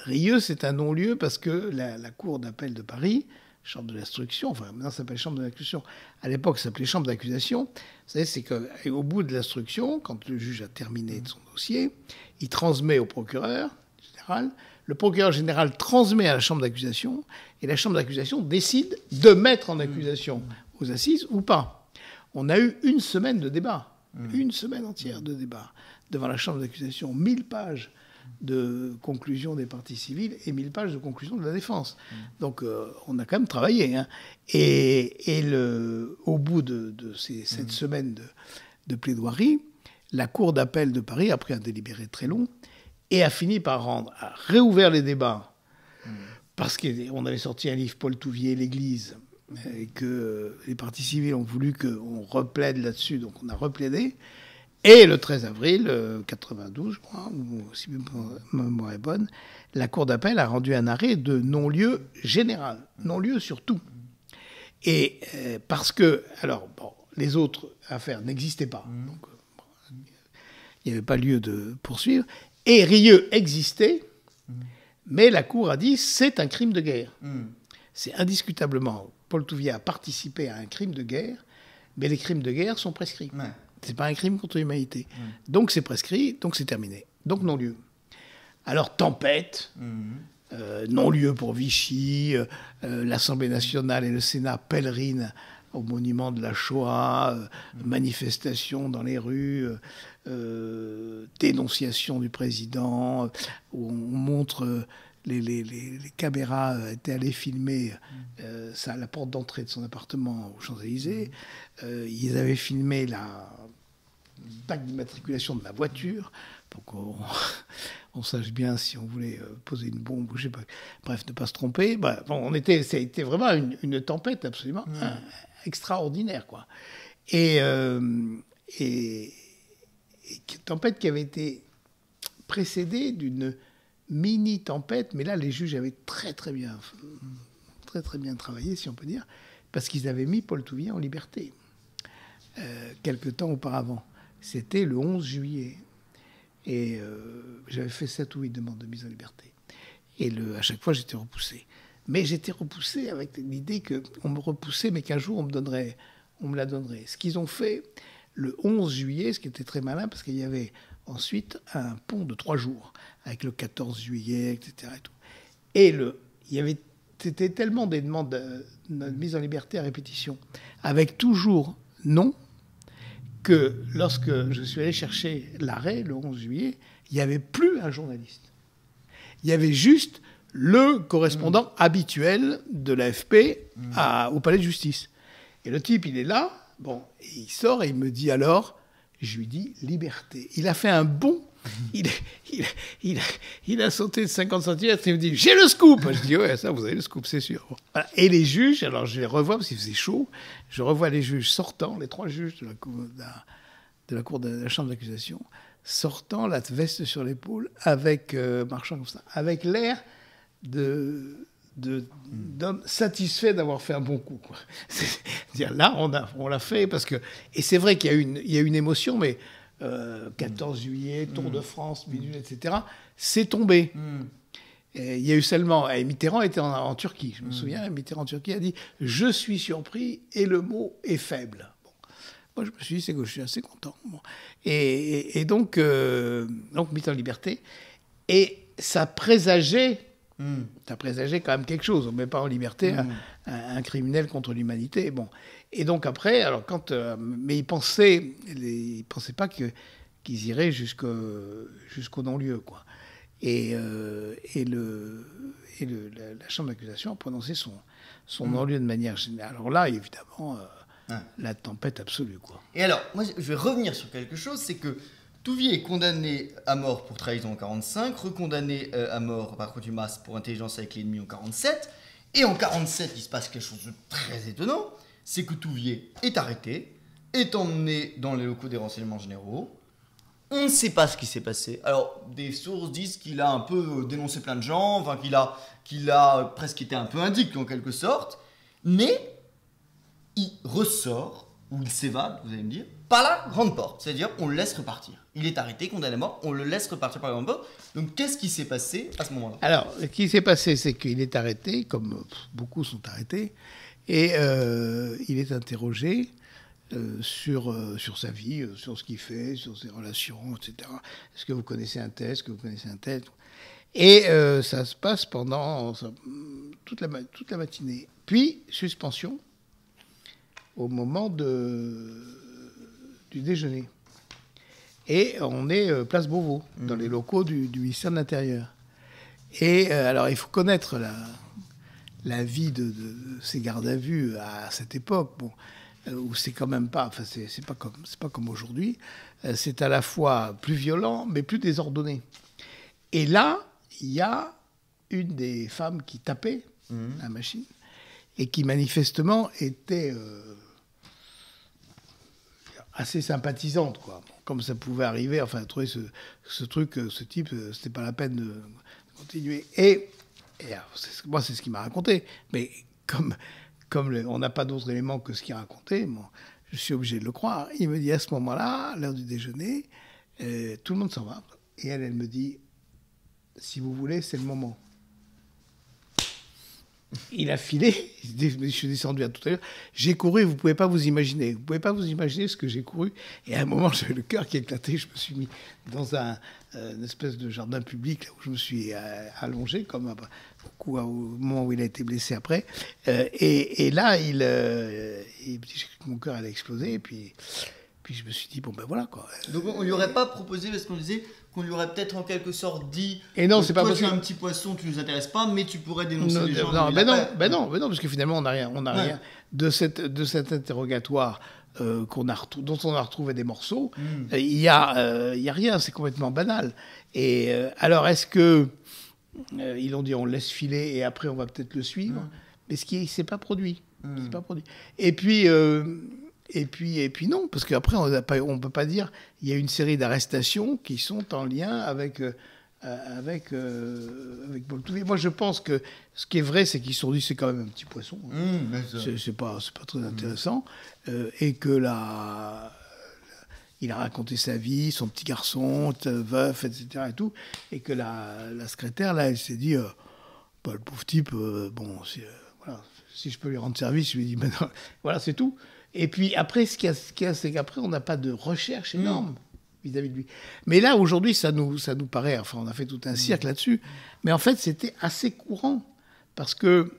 Rieux, c'est un non-lieu parce que la Cour d'appel de Paris, chambre de l'instruction, enfin maintenant ça s'appelle chambre de l'instruction, à l'époque ça s'appelait chambre d'accusation, vous savez, c'est qu'au bout de l'instruction, quand le juge a terminé de son dossier, il transmet au procureur général, le procureur général transmet à la chambre d'accusation, et la chambre d'accusation décide de mettre en accusation aux assises ou pas. On a eu une semaine de débat, une semaine entière de débat devant la chambre d'accusation, 1000 pages de conclusion des parties civiles et 1000 pages de conclusion de la défense. Donc on a quand même travaillé. Hein. Et au bout de cette semaine de plaidoirie, la Cour d'appel de Paris a pris un délibéré très long et a fini par réouvert les débats parce qu'on avait sorti un livre, Paul Touvier, l'Église, et que les parties civiles ont voulu qu'on replaide là-dessus, donc on a replaidé. Et le 13 avril 92, je crois, ou si ma mémoire est bonne, la Cour d'appel a rendu un arrêt de non-lieu général, non-lieu sur tout. Et parce que, alors, bon, les autres affaires n'existaient pas, donc il n'y avait pas lieu de poursuivre, et Rieux existait, mais la Cour a dit c'est un crime de guerre. C'est indiscutablement, Paul Touvier a participé à un crime de guerre, mais les crimes de guerre sont prescrits. Ouais. C'est pas un crime contre l'humanité. Donc c'est prescrit, donc c'est terminé. Donc non-lieu. Alors tempête, non-lieu pour Vichy, l'Assemblée nationale et le Sénat pèlerinent au monument de la Shoah, manifestations dans les rues, dénonciation du président, où on montre... Les caméras étaient allées filmer ça, la porte d'entrée de son appartement aux Champs-Élysées. Ils avaient filmé la plaque d'immatriculation de la voiture pour qu'on sache bien si on voulait poser une bombe ou je sais pas. Bref, ne pas se tromper. Bref, bon, c'était vraiment une tempête absolument extraordinaire, quoi. Et tempête qui avait été précédée d'une mini-tempête, mais là, les juges avaient très bien travaillé, si on peut dire, parce qu'ils avaient mis Paul Touvier en liberté quelque temps auparavant. C'était le 11 juillet. Et j'avais fait 7 ou 8 demandes de mise en liberté. Et à chaque fois, j'étais repoussé. Mais j'étais repoussé avec l'idée qu'on me repoussait, mais qu'un jour, on me la donnerait. Ce qu'ils ont fait le 11 juillet, ce qui était très malin, parce qu'il y avait ensuite un pont de 3 jours, avec le 14 juillet, etc. Et c'était tellement des demandes de mise en liberté à répétition, avec toujours non, que lorsque je suis allé chercher l'arrêt, le 11 juillet, il n'y avait plus un journaliste. Il y avait juste le correspondant habituel de l'AFP au palais de justice. Et le type, il est là, bon, et il sort et il me dit alors, je lui dis liberté. Il a fait un bond, il a sauté de 50 cm et il me dit j'ai le scoop. Je dis ouais, ça vous avez le scoop, c'est sûr. Bon. Voilà. Et les juges, alors je les revois parce qu'il faisait chaud, je revois les juges sortant, les 3 juges de la chambre d'accusation, sortant, la veste sur l'épaule, avec marchant comme ça, avec l'air d'homme satisfait d'avoir fait un bon coup, quoi. C'est-à-dire là, on l'a fait parce que... Et c'est vrai qu'il y a une émotion, mais 14 juillet, Tour de France, bidule, etc., c'est tombé. Et il y a eu seulement... Et Mitterrand était en Turquie, je me souviens, Mitterrand en Turquie a dit « Je suis surpris et le mot est faible ». Bon. Moi, je me suis dit, c'est que je suis assez content. Bon. Et donc mis en liberté. Et ça présageait Ça présageait quand même quelque chose. On ne met pas en liberté un criminel contre l'humanité. Bon. Et donc après, alors mais ils pensaient pas qu'ils iraient jusqu'au non-lieu, quoi. Et la chambre d'accusation a prononcé son non-lieu de manière générale. Alors là, évidemment, la tempête absolue, quoi. Et alors, moi, je vais revenir sur quelque chose, c'est que Touvier est condamné à mort pour trahison en 45, recondamné à mort par contumace pour intelligence avec l'ennemi en 47, et en 47, il se passe quelque chose de très étonnant, c'est que Touvier est arrêté, est emmené dans les locaux des renseignements généraux. On ne sait pas ce qui s'est passé. Alors, des sources disent qu'il a un peu dénoncé plein de gens, enfin qu'il a presque été un peu indique en quelque sorte, mais il ressort, ou il s'évade, vous allez me dire, par la grande porte. C'est-à-dire, on le laisse repartir. Il est arrêté, condamné à mort, on le laisse repartir par la grande porte. Donc, qu'est-ce qui s'est passé à ce moment-là? Alors, ce qui s'est passé, c'est qu'il est arrêté, comme beaucoup sont arrêtés, et il est interrogé sur sa vie, sur ce qu'il fait, sur ses relations, etc. Est-ce que vous connaissez un tel? Est-ce que vous connaissez un tel? Et ça se passe pendant toute la matinée. Puis, suspension au moment du déjeuner. Et on est place Beauvau, dans les locaux du ministère de l'Intérieur. Et alors, il faut connaître la vie de ces gardes à vue à cette époque, où c'est quand même pas, enfin c'est pas comme aujourd'hui. C'est à la fois plus violent, mais plus désordonné. Et là, il y a une des femmes qui tapait la machine et qui manifestement était assez sympathisante, quoi. Comme ça pouvait arriver, enfin, trouver ce type, c'était pas la peine de continuer. Et alors, moi, c'est ce qu'il m'a raconté. Mais comme on n'a pas d'autres éléments que ce qu'il a raconté, je suis obligé de le croire. Il me dit, à ce moment-là, à l'heure du déjeuner, tout le monde s'en va. Et elle me dit, si vous voulez, c'est le moment. Il a filé, je suis descendu à tout à l'heure, j'ai couru, vous ne pouvez pas vous imaginer. Vous ne pouvez pas vous imaginer ce que j'ai couru. Et à un moment, j'avais le cœur qui éclatait, je me suis mis dans une espèce de jardin public, là où je me suis allongé, comme au moment où il a été blessé après. Et là, il me dit que mon cœur allait exploser, et puis je me suis dit, bon ben voilà, quoi. Donc on lui aurait pas proposé, parce qu'on disait qu'on lui aurait peut-être en quelque sorte dit, et non, c'est pas toi possible. Tu es un petit poisson, tu nous intéresses pas, mais tu pourrais dénoncer les gens. Non, parce que finalement on n'a rien de cet interrogatoire dont on a retrouvé des morceaux. Il y a rien, c'est complètement banal. Et alors est-ce que ils ont dit on le laisse filer et après on va peut-être le suivre, mais ce qui s'est pas produit. C'est pas produit. Et puis non, parce qu'après, on ne peut pas dire... Il y a une série d'arrestations qui sont en lien avec Paul Touvier. Moi, je pense que ce qui est vrai, c'est qu'ils se sont dit c'est quand même un petit poisson. C'est pas très intéressant. Et que il a raconté sa vie, son petit garçon, veuf, etc. Et tout. Et que la secrétaire, là, elle s'est dit... le pauvre type, voilà, si je peux lui rendre service, je lui dis... non, voilà, c'est tout. Et puis après, ce qu'il y a, c'est qu'après, on n'a pas de recherche énorme vis-à-vis de lui. Mais là, aujourd'hui, ça nous paraît... Enfin, on a fait tout un cirque là-dessus. Mais en fait, c'était assez courant. Parce que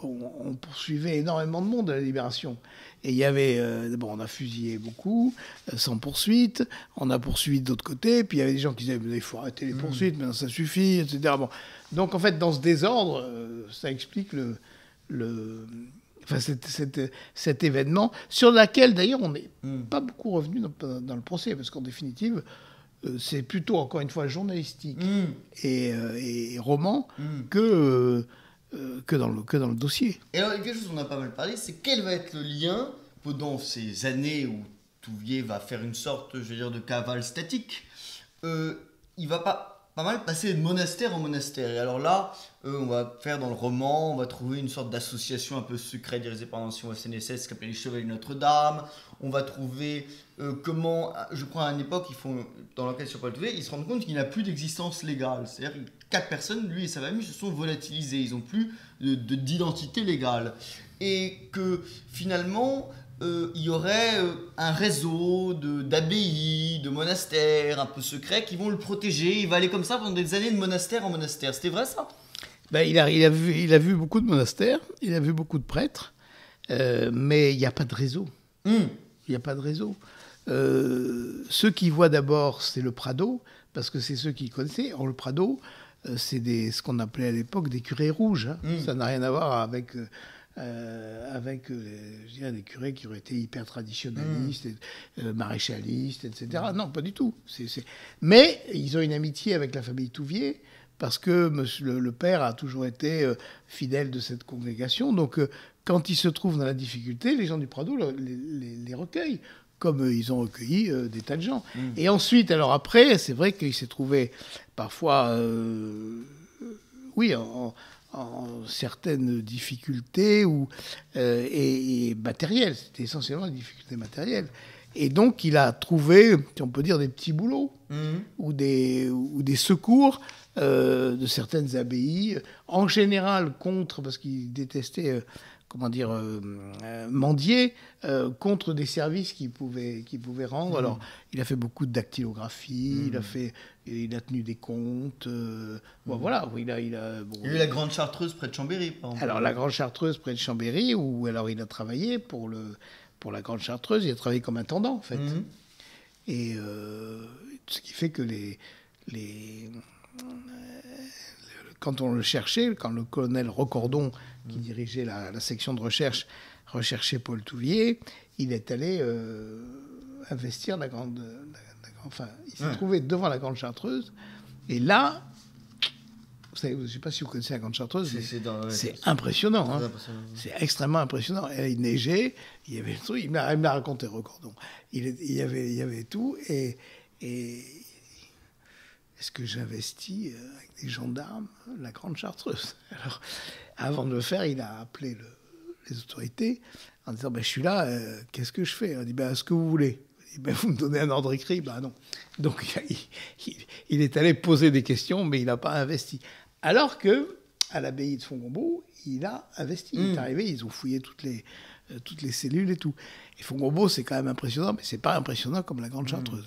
on poursuivait énormément de monde à la Libération. Et il y avait... on a fusillé beaucoup, sans poursuite. On a poursuivi de l'autre côté. Puis il y avait des gens qui disaient, il faut arrêter les poursuites, maintenant ça suffit, etc. Bon. Donc, en fait, dans ce désordre, ça explique cet événement, sur lequel, d'ailleurs, on n'est pas beaucoup revenu dans le procès, parce qu'en définitive, c'est plutôt, encore une fois, journalistique et roman que dans le dossier. Et alors, quelque chose dont on a pas mal parlé, c'est quel va être le lien, pendant ces années où Touvier va faire une sorte, je veux dire, de cavale statique, il va pas mal passer de monastère en monastère. Et alors là, on va faire dans le roman, on va trouver une sorte d'association un peu secrète dirigée par l'ancien CNSS qui s'appelle les Chevaliers de Notre-Dame. On va trouver comment, je crois à une époque, dans l'enquête sur Paul Touvier, ils se rendent compte qu'il n'a plus d'existence légale. C'est-à-dire que 4 personnes, lui et sa famille, se sont volatilisés. Ils n'ont plus d'identité légale. Et que finalement... il y aurait un réseau d'abbayes, de monastères un peu secrets qui vont le protéger. Il va aller comme ça pendant des années de monastère en monastère. C'était vrai, ça ? Ben, il a vu beaucoup de monastères, il a vu beaucoup de prêtres, mais il n'y a pas de réseau. Il n'y a pas de réseau. Ceux qui voient d'abord, c'est le Prado, parce que c'est ceux qui connaissaient. Or, le Prado, c'est ce qu'on appelait à l'époque des curés rouges. Hein. Ça n'a rien à voir avec je dirais, des curés qui auraient été hyper traditionnalistes, maréchalistes, etc. Non, pas du tout. Mais ils ont une amitié avec la famille Touvier, parce que le père a toujours été fidèle de cette congrégation. Donc, quand ils se trouvent dans la difficulté, les gens du Prado les recueillent, comme ils ont recueilli des tas de gens. Et ensuite, alors après, c'est vrai qu'il s'est trouvé parfois, oui, en certaines difficultés et matérielles. C'était essentiellement des difficultés matérielles. Et donc, il a trouvé, si on peut dire, des petits boulots ou des secours de certaines abbayes, en général contre, parce qu'il détestait, mendier, contre des services qu'il pouvait rendre. Alors, il a fait beaucoup de dactylographie, il a tenu des comptes. Bon, voilà. Il y a eu la Grande Chartreuse près de Chambéry, par exemple. Alors, la Grande Chartreuse près de Chambéry, où alors il a travaillé pour la Grande Chartreuse, il a travaillé comme intendant, en fait. Et ce qui fait que quand on le cherchait, quand le colonel Recordon, qui dirigeait la section de recherche, recherchait Paul Touvier, il est allé investir il s'est trouvé devant la Grande Chartreuse. Et là, je ne sais pas si vous connaissez la Grande Chartreuse, c'est impressionnant. Hein. C'est extrêmement impressionnant. Et il neigeait, il y avait tout, il me l'a raconté, Recordon. Il y avait tout. Et est-ce que j'investis avec des gendarmes la Grande Chartreuse? Alors, avant de le faire, il a appelé les autorités en disant je suis là, qu'est-ce que je fais? Il a dit ce que vous voulez. Il dit, vous me donnez un ordre écrit? Non. Donc, il est allé poser des questions, mais il n'a pas investi. Alors que à l'abbaye de Fongombault, il a investi. Il est arrivé, ils ont fouillé toutes les cellules et tout. Et Fongombault, c'est quand même impressionnant, mais c'est pas impressionnant comme la Grande Chartreuse.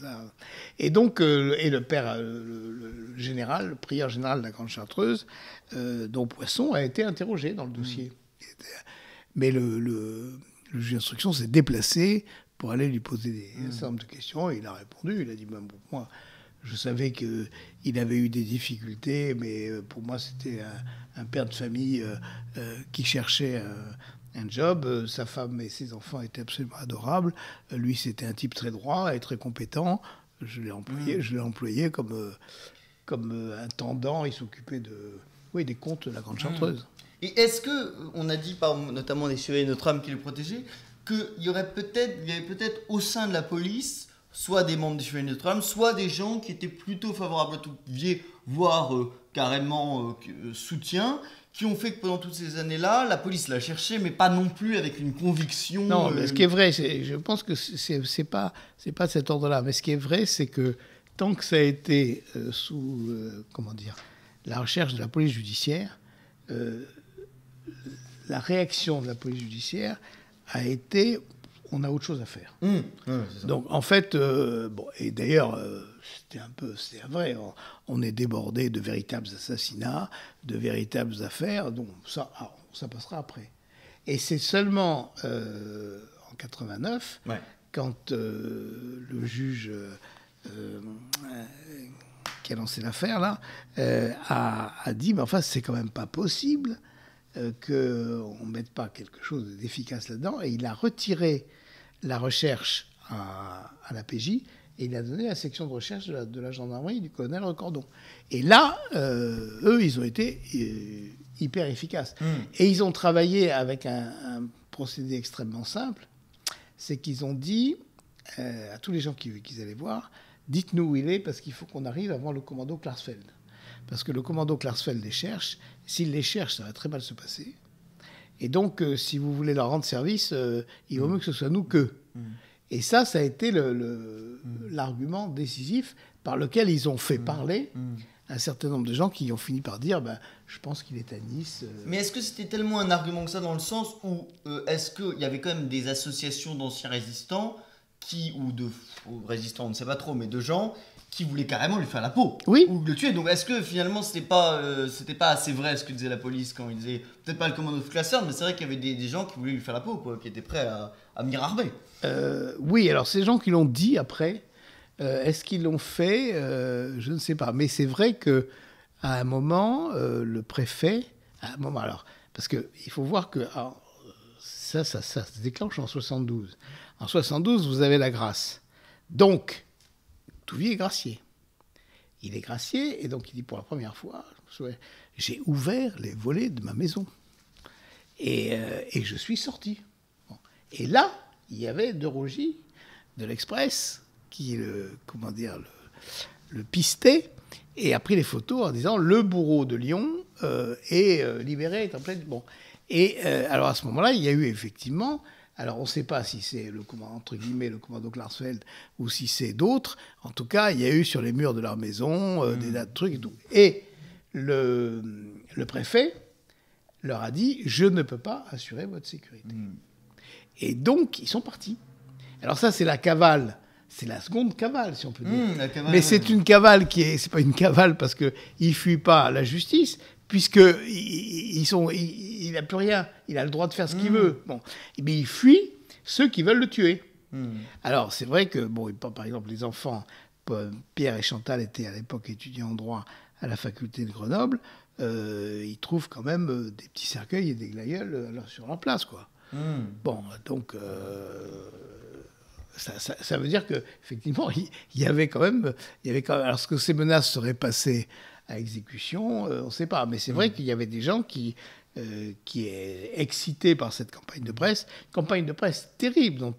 Et donc, et le père, le général, le prieur général de la Grande Chartreuse, dont Poisson a été interrogé dans le dossier. Mais le juge d'instruction s'est déplacé pour aller lui poser des certain nombre de questions. Et il a répondu. Il a dit, moi, je savais qu'il avait eu des difficultés, mais pour moi, c'était un père de famille qui cherchait un job. Sa femme et ses enfants étaient absolument adorables. Lui, c'était un type très droit et très compétent. Je l'ai employé comme intendant. Il s'occupait des comptes de la Grande Chartreuse. Et est-ce que, on a dit notamment des surveillants de Notre-Dame qui le protégeaient, qu'il y avait peut-être au sein de la police soit des membres des Chevaliers de Notre-Dame, soit des gens qui étaient plutôt favorables à Touvier, voire carrément soutien, qui ont fait que pendant toutes ces années-là, la police l'a cherché, mais pas non plus avec une conviction. Non, mais ce qui est vrai, je pense que c'est pas de cet ordre-là, mais ce qui est vrai, c'est que tant que ça a été sous la recherche de la police judiciaire, la réaction de la police judiciaire a été on a autre chose à faire. Donc en fait, et d'ailleurs, c'est vrai, on est débordé de véritables assassinats, de véritables affaires, donc ça passera après. Et c'est seulement en 89, quand le juge qui a lancé l'affaire là a dit, mais enfin c'est quand même pas possible qu'on ne mette pas quelque chose d'efficace là-dedans, et il a retiré la recherche à la PJ, et il a donné la section de recherche de la gendarmerie du colonel Recordon. Et là, eux, ils ont été hyper efficaces. Et ils ont travaillé avec un procédé extrêmement simple, c'est qu'ils ont dit à tous les gens qu'ils allaient voir, dites-nous où il est, parce qu'il faut qu'on arrive avant le commando Klarsfeld. Parce que le commando Klarsfeld les cherche. S'il les cherche, ça va très mal se passer. Et donc, si vous voulez leur rendre service, il vaut mieux que ce soit nous qu'eux. Et ça a été l'argument décisif par lequel ils ont fait parler un certain nombre de gens qui ont fini par dire je pense qu'il est à Nice. Mais est-ce que c'était tellement un argument que ça, dans le sens où est-ce qu'il y avait quand même des associations d'anciens résistants ou de résistants, on ne sait pas trop, mais de gens qui voulaient carrément lui faire la peau. Oui. Ou le tuer. Donc est-ce que finalement c'était pas assez vrai ce que disait la police quand ils disaient, peut-être pas le commando classeur, mais c'est vrai qu'il y avait des gens qui voulaient lui faire la peau, quoi, qui étaient prêts à venir armer. Oui, alors ces gens qui l'ont dit après, est-ce qu'ils l'ont fait je ne sais pas. Mais c'est vrai que à un moment, le préfet, à un moment, alors, parce qu'il faut voir que alors, ça se déclenche en 72. En 72, vous avez la grâce. Donc, Touvier est gracié. Il est gracié, et donc il dit pour la première fois, j'ai ouvert les volets de ma maison. Et je suis sorti. Bon. Et là, il y avait De Rogy, de l'Express, qui le pistait, et a pris les photos en disant le bourreau de Lyon est libéré, est en pleine... Bon. Et alors à ce moment-là, il y a eu effectivement... Alors, on ne sait pas si c'est entre guillemets, le commando Klarsfeld ou si c'est d'autres. En tout cas, il y a eu sur les murs de leur maison des tas de trucs et tout. Et le préfet leur a dit « Je ne peux pas assurer votre sécurité ». Et donc, ils sont partis. Alors ça, c'est la cavale. C'est la seconde cavale, si on peut dire. Mais c'est une cavale c'est pas une cavale parce qu'ils ne fuient pas la justice, puisqu'il n'a plus rien. Il a le droit de faire ce qu'il veut. Bon. Mais il fuit ceux qui veulent le tuer. Alors, c'est vrai que, par exemple, les enfants, Pierre et Chantal étaient à l'époque étudiants en droit à la faculté de Grenoble, ils trouvent quand même des petits cercueils et des glaïeuls sur leur place, quoi. Bon, donc... Ça veut dire qu'effectivement, il y avait quand même... Alors, est-ce que ces menaces seraient passées à exécution, on ne sait pas. Mais c'est vrai qu'il y avait des gens qui est excité par cette campagne de presse terrible, dont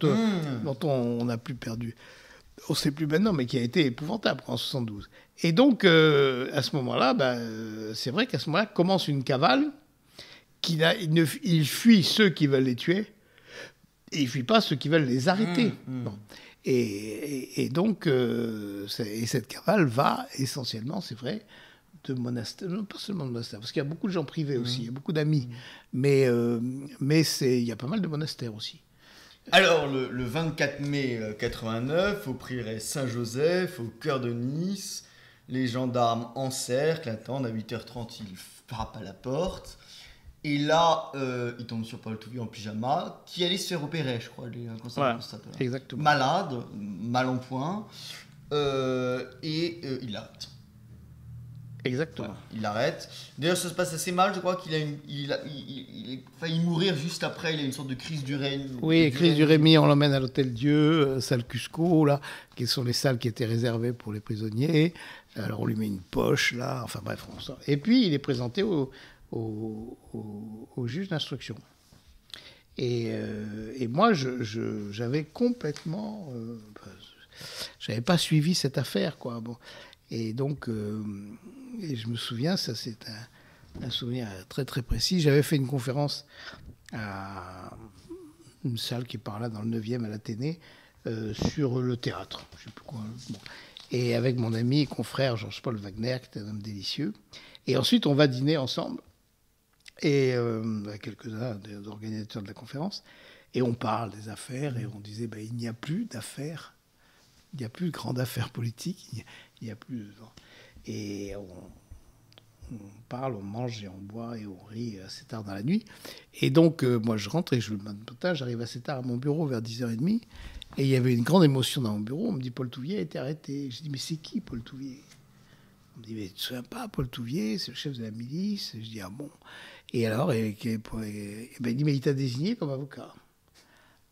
on n'a plus perdu. On ne sait plus maintenant, mais qui a été épouvantable en 72. Et donc, à ce moment-là, c'est vrai qu'à ce moment-là commence une cavale. Il fuit ceux qui veulent les tuer, et il ne fuit pas ceux qui veulent les arrêter. Bon. Et donc, cette cavale va essentiellement, c'est vrai, de monastères, non pas seulement de monastères, parce qu'il y a beaucoup de gens privés aussi, il y a beaucoup d'amis, mais il y a pas mal de monastères aussi. Alors, le 24 mai 89, au prieuré Saint-Joseph, au cœur de Nice, les gendarmes encerclent, attendent, à 8h30, ils frappent à la porte. Et là, ils tombent sur Paul Touvier en pyjama, qui allait se faire opérer, je crois, exactement. Malade, mal en point, et il l'arrête. Exactement. Ouais, il l'arrête. D'ailleurs, ça se passe assez mal, je crois qu'il a failli mourir juste après, il a une sorte de crise du Rémy. Oui, crise du Rémy, on l'emmène à l'hôtel Dieu, salle Cusco, là, qui sont les salles qui étaient réservées pour les prisonniers. Alors on lui met une poche, là, enfin bref, on sort. Et puis il est présenté au juge d'instruction. Et moi, j'avais complètement... j'avais pas suivi cette affaire, quoi. Bon. Et donc, et je me souviens, ça c'est un souvenir très très précis, j'avais fait une conférence à une salle qui est par là, dans le 9e, à l'Athénée, sur le théâtre, je sais plus quoi. Bon. Et avec mon ami et confrère Georges-Paul Wagner, qui était un homme délicieux. Et ensuite, on va dîner ensemble, et avec quelques-uns des organisateurs de la conférence, et on parle des affaires, et on disait, il n'y a plus d'affaires, il n'y a plus de grandes affaires politiques, il n'y a plus... Et on parle, on mange et on boit et on rit assez tard dans la nuit. Et donc, moi, je rentre et le matin, j'arrive assez tard à mon bureau, vers 10h30, et il y avait une grande émotion dans mon bureau. On me dit, Paul Touvier a été arrêté. Je dis, mais c'est qui, Paul Touvier? On me dit, mais tu ne te souviens pas, Paul Touvier, c'est le chef de la milice. Je dis, ah bon? Et alors, il dit, mais il t'a désigné comme avocat.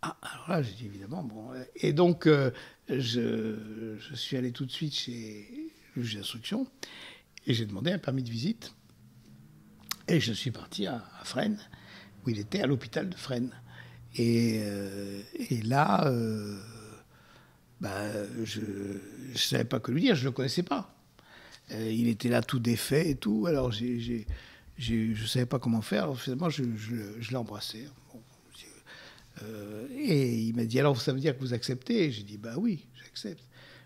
Ah, alors là, j'ai dit, évidemment, bon. Et donc, je suis allé tout de suite chez le juge d'instruction et j'ai demandé un permis de visite. Et je suis parti à Fresnes, où il était à l'hôpital de Fresnes. Et là, je ne savais pas que lui dire, je ne le connaissais pas. Il était là tout défait et tout. Alors, je ne savais pas comment faire. Alors, finalement, je l'ai embrassé. Bon, et il m'a dit, alors, ça veut dire que vous acceptez? Et j'ai dit, oui, j'accepte.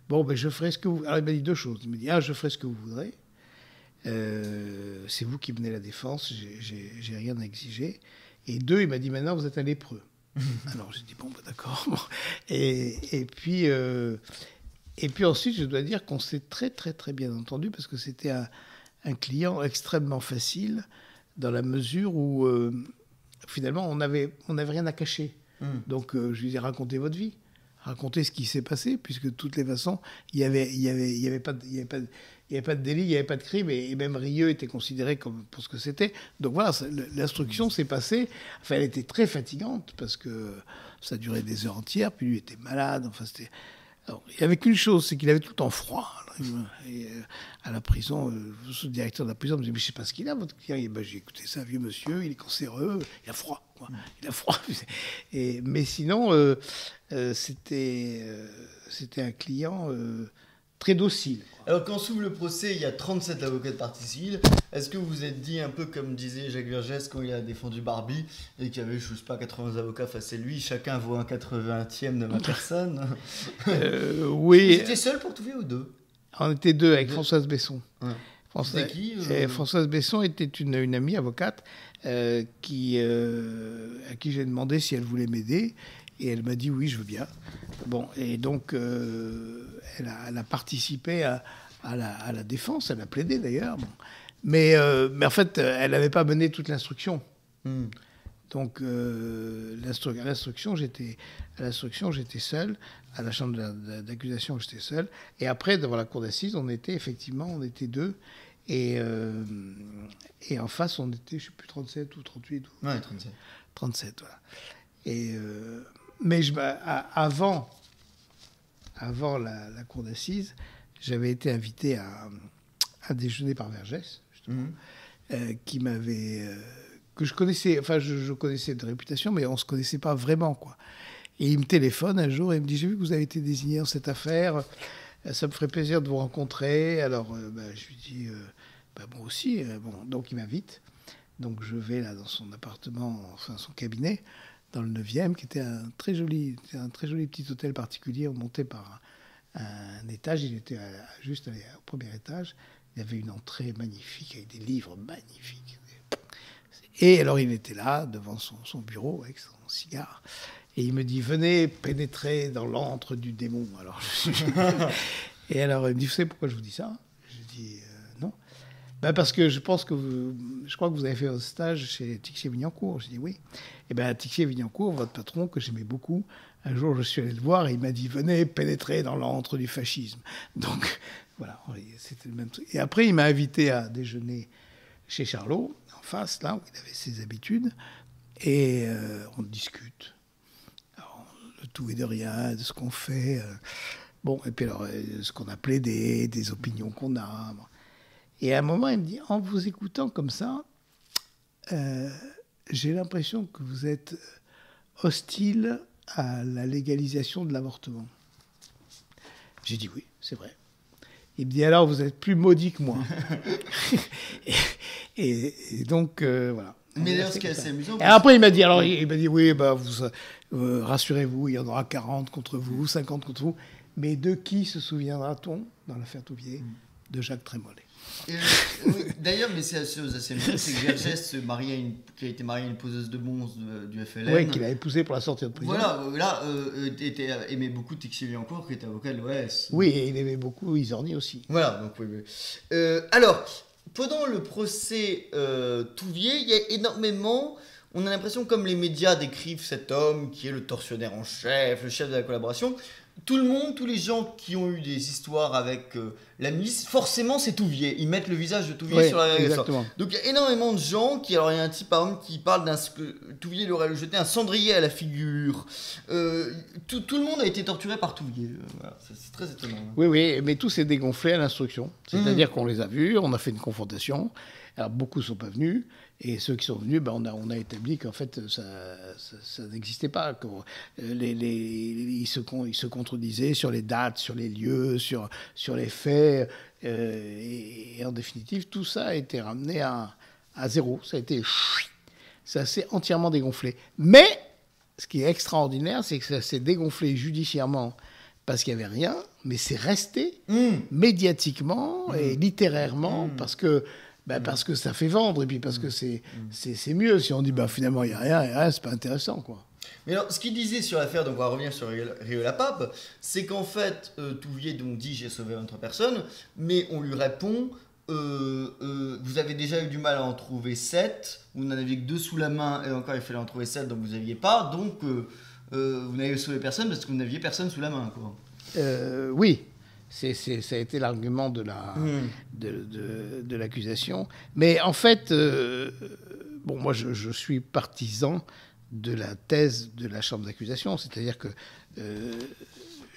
Bon, je ferai ce que vous... Alors, il m'a dit deux choses. Il m'a dit, je ferai ce que vous voudrez. C'est vous qui menez la défense, j'ai rien à exiger. Et deux, il m'a dit, maintenant, vous êtes un lépreux. Alors, j'ai dit, d'accord. Et puis, Et puis ensuite, je dois dire qu'on s'est très, très, très bien entendu parce que c'était un client extrêmement facile dans la mesure où, finalement, on n'avait rien à cacher. Donc, je lui ai raconté votre vie. Raconter ce qui s'est passé, puisque de toutes les façons, il n'y avait pas de délit, il n'y avait pas de crime, et même Rieux était considéré comme pour ce que c'était. Donc voilà, l'instruction s'est passée. Enfin, elle était très fatigante, parce que ça durait des heures entières, puis lui était malade. Enfin, c'était... Alors, il n'y avait qu'une chose, c'est qu'il avait tout le temps froid. Et, à la prison, le directeur de la prison me dit « Mais je ne sais pas ce qu'il a, votre client. » J'ai écouté, c'est un vieux monsieur, il est cancéreux, il a froid. Quoi. Il a froid. Mais sinon, c'était un client très docile. Alors, quand s'ouvre le procès, il y a 37 avocats de partie civile. Est-ce que vous vous êtes dit, un peu comme disait Jacques Vergès quand il a défendu Barbie, et qu'il y avait, je ne sais pas, 80 avocats face à lui, chacun vaut un 80e de ma personne Oui. Vous étiez seul pour tout faire ou deux? On était deux avec Françoise Besson. Ouais. C'était qui Françoise Besson était une amie avocate à qui j'ai demandé si elle voulait m'aider. Et elle m'a dit oui, je veux bien. Bon, et donc, elle a participé à la défense, elle a plaidé d'ailleurs. Bon. Mais en fait, elle n'avait pas mené toute l'instruction. Donc, à l'instruction, j'étais seul. À la chambre d'accusation, j'étais seul. Et après, devant la cour d'assises, on était deux. Et en face, on était, je ne sais plus, 37 ou 38. Ouais, 37. 37, voilà. Et... mais avant la cour d'assises, j'avais été invité à déjeuner par Vergès, justement, qui m'avait... que je connaissais, enfin je connaissais de réputation, mais on ne se connaissait pas vraiment, quoi. Et il me téléphone un jour et il me dit « J'ai vu que vous avez été désigné dans cette affaire, ça me ferait plaisir de vous rencontrer. » Alors, je lui dis « Moi aussi. » Bon, donc il m'invite. Donc je vais là dans son appartement, enfin son cabinet, dans le 9e, qui était un très joli petit hôtel particulier. On montait par un étage. Il était juste au premier étage. Il y avait une entrée magnifique avec des livres magnifiques. Et alors il était là, devant son bureau, avec son cigare. Et il me dit « Venez pénétrer dans l'antre du démon. » Alors, et alors il me dit « Vous savez pourquoi je vous dis ça ?» Je dis non. Parce que je crois que vous avez fait un stage chez Tixier-Vignancourt. Je dis oui. Et bien, Tixier-Vignancourt, votre patron, que j'aimais beaucoup, un jour, je suis allé le voir et il m'a dit « Venez pénétrer dans l'antre du fascisme. » Donc, voilà, c'était le même truc. Et après, il m'a invité à déjeuner chez Charlot, en face, là, où il avait ses habitudes. Et on discute. Alors, de tout et de rien, de ce qu'on fait. Bon, et puis alors, ce qu'on a plaidé, des opinions qu'on a. Bon. Et à un moment, il me dit, en vous écoutant comme ça, j'ai l'impression que vous êtes hostile à la légalisation de l'avortement. J'ai dit oui, c'est vrai. Il me dit, alors vous êtes plus maudit que moi. et donc, voilà. Mais d'ailleurs, ce qui est assez amusant... Et après, il m'a dit, oui, rassurez-vous, il y en aura 40 contre vous, 50 contre vous. Mais de qui se souviendra-t-on dans l'affaire Touvier? De Jacques Trémollet. Oui, d'ailleurs, mais c'est assez amusant, c'est que Vergès qui a été marié à une poseuse de bons du FLN. Oui, qu'il a épousé pour la sortie de prison. Voilà, là, aimait beaucoup Tixier-Vignancourt, qui était avocat de l'OS. Oui, et il aimait beaucoup Izorni aussi. Voilà, donc oui. Alors, pendant le procès Touvier, il y a énormément... On a l'impression, comme les médias décrivent cet homme qui est le tortionnaire en chef, le chef de la collaboration, tout le monde, tous les gens qui ont eu des histoires avec la milice, forcément c'est Touvier. Ils mettent le visage de Touvier sur la exactement. Donc il y a énormément de gens qui... Alors il y a un type par exemple qui parle que Touvier lui aurait jeté un cendrier à la figure. Tout le monde a été torturé par Touvier. Voilà, c'est très étonnant. Oui, mais tout s'est dégonflé à l'instruction. C'est-à-dire qu'on les a vus, on a fait une confrontation. Alors beaucoup ne sont pas venus. Et ceux qui sont venus, on a établi qu'en fait, ça n'existait pas. Ils se contredisaient sur les dates, sur les lieux, sur les faits. Et en définitive, tout ça a été ramené à zéro. Ça s'est entièrement dégonflé. Mais, ce qui est extraordinaire, c'est que ça s'est dégonflé judiciairement parce qu'il n'y avait rien, mais c'est resté médiatiquement et littérairement parce que ça fait vendre, et puis parce que c'est mieux. Si on dit finalement il n'y a rien, c'est pas intéressant, quoi. Mais alors, ce qu'il disait sur l'affaire, donc on va revenir sur Rio la Pape, c'est qu'en fait, Touvier donc dit j'ai sauvé 23 personnes, mais on lui répond vous avez déjà eu du mal à en trouver 7, vous n'en aviez que 2 sous la main, et encore il fallait en trouver 7, donc vous n'aviez pas, donc vous n'avez sauvé personne parce que vous n'aviez personne sous la main, quoi. Oui. Ça a été l'argument de l'accusation. Mais en fait, moi je suis partisan de la thèse de la chambre d'accusation, c'est-à-dire que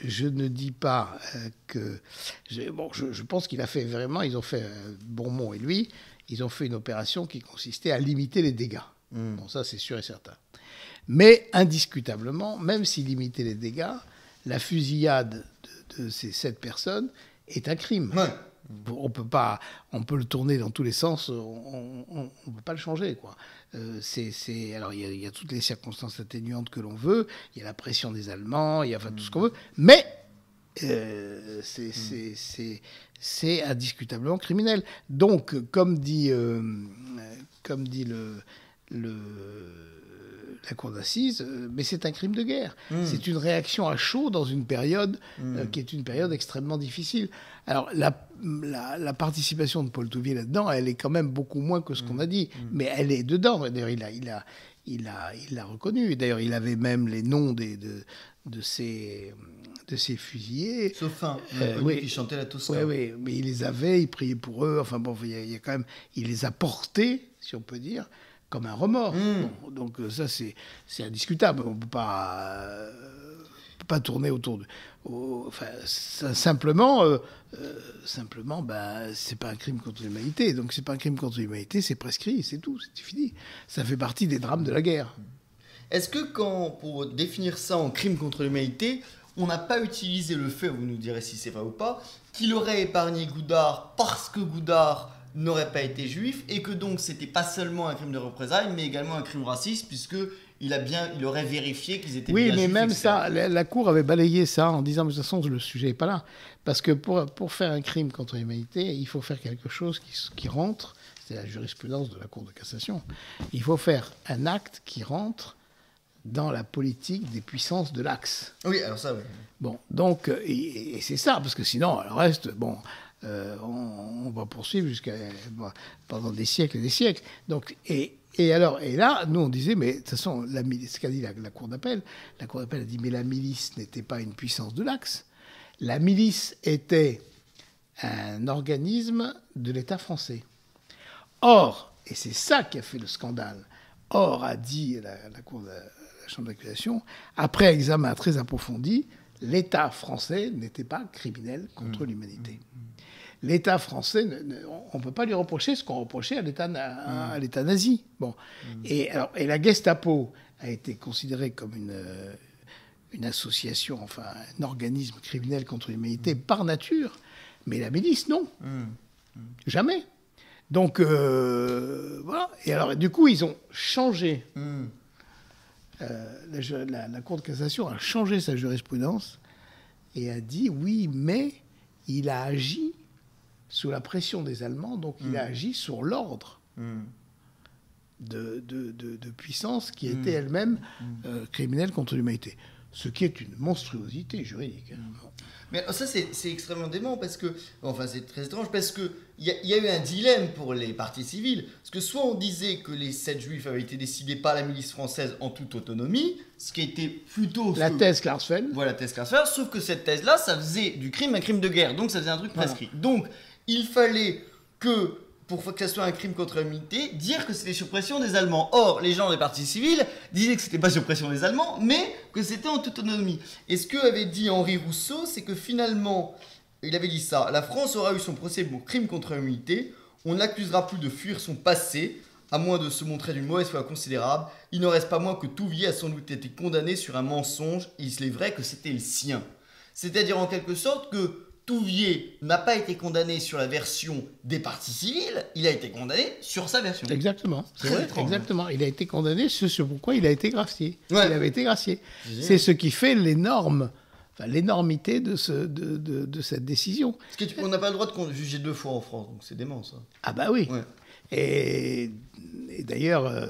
je ne dis pas que... je pense qu'il a fait vraiment, ils ont fait, Bourmont et lui, ils ont fait une opération qui consistait à limiter les dégâts. Bon, ça c'est sûr et certain. Mais indiscutablement, même s'il limitait les dégâts, la fusillade de ces 7 personnes est un crime. Ouais. On peut le tourner dans tous les sens, on ne peut pas le changer, quoi. Alors il y a toutes les circonstances atténuantes que l'on veut, il y a la pression des Allemands, il y a tout ce qu'on veut, mais c'est indiscutablement criminel. Donc, comme dit la cour d'assises, mais c'est un crime de guerre. C'est une réaction à chaud dans une période qui est une période extrêmement difficile. Alors, la participation de Paul Touvier là-dedans, elle est quand même beaucoup moins que ce qu'on a dit, mais elle est dedans. D'ailleurs, il l'a reconnu. Et d'ailleurs, il avait même les noms de ces fusillés. Sauf un oui, qui chantait la Tosca. Oui, mais il les avait, il priait pour eux. Enfin bon, il y a quand même, il les a portés, si on peut dire, comme un remords. Bon, donc ça, c'est indiscutable. On ne peut pas tourner autour de... Simplement, c'est pas un crime contre l'humanité. Donc c'est pas un crime contre l'humanité, c'est prescrit, c'est tout, c'est fini. Ça fait partie des drames de la guerre. Est-ce que pour définir ça en crime contre l'humanité, on n'a pas utilisé le fait, vous nous direz si c'est vrai ou pas, qu'il aurait épargné Goudard parce que Goudard n'aurait pas été juif et que donc c'était pas seulement un crime de représailles mais également un crime raciste puisque il aurait vérifié qu'ils étaient bien juifs. Oui, mais même ça, la Cour avait balayé ça en disant, mais de toute façon, le sujet n'est pas là. Parce que pour faire un crime contre l'humanité, il faut faire quelque chose qui rentre, c'est la jurisprudence de la Cour de cassation, il faut faire un acte qui rentre dans la politique des puissances de l'Axe. Oui, alors ça, oui. Bon, donc, et c'est ça, parce que sinon, le reste, bon... on va poursuivre pendant des siècles et des siècles. Donc, et là, nous, on disait, mais de toute façon, ce qu'a dit la Cour d'appel a dit, mais la milice n'était pas une puissance de l'Axe. La milice était un organisme de l'État français. Or, et c'est ça qui a fait le scandale, or, a dit la Cour de la Chambre d'accusation, après examen très approfondi, l'État français n'était pas criminel contre l'humanité. L'État français, on ne peut pas lui reprocher ce qu'on reprochait à l'État nazi. Bon. Et la Gestapo a été considérée comme une association, enfin un organisme criminel contre l'humanité par nature, mais la milice, non. Jamais. Donc, voilà. Et alors, du coup, ils ont changé. La Cour de cassation a changé sa jurisprudence et a dit, oui, mais il a agi sous la pression des Allemands, donc il a agi sur l'ordre de puissance qui était elle-même criminelle contre l'humanité. Ce qui est une monstruosité juridique. Mais ça, c'est extrêmement dément parce que... Enfin, c'est très étrange parce qu'il y a eu un dilemme pour les partis civils. Parce que soit on disait que les 7 juifs avaient été décidés par la milice française en toute autonomie, ce qui était plutôt... La thèse Klarsfeld. Voilà, la thèse Klarsfeld. Sauf que cette thèse-là, ça faisait du crime un crime de guerre. Donc, ça faisait un truc prescrit. Voilà. Donc, il fallait que... pour que ça soit un crime contre l'humanité, dire que c'était sur pression des Allemands. Or, les gens des partis civils disaient que c'était pas sur pression des Allemands, mais que c'était en toute autonomie. Et ce qu'avait dit Henri Rousseau, c'est que finalement, il avait dit ça, la France aura eu son procès pour crime contre l'humanité, on n'accusera plus de fuir son passé, à moins de se montrer d'une mauvaise foi considérable, il n'en reste pas moins que Touvier a sans doute été condamné sur un mensonge, et il est vrai que c'était le sien. C'est-à-dire en quelque sorte que Touvier n'a pas été condamné sur la version des partis civils, il a été condamné sur sa version. Exactement. C'est vrai, exactement. Il a été condamné sur pourquoi il a été gracié. Ouais. Il avait été gracié. C'est ce qui fait l'énormité de cette décision. Parce qu'on n'a pas le droit de juger 2 fois en France, donc c'est dément ça. Ah bah oui. Ouais. Et d'ailleurs,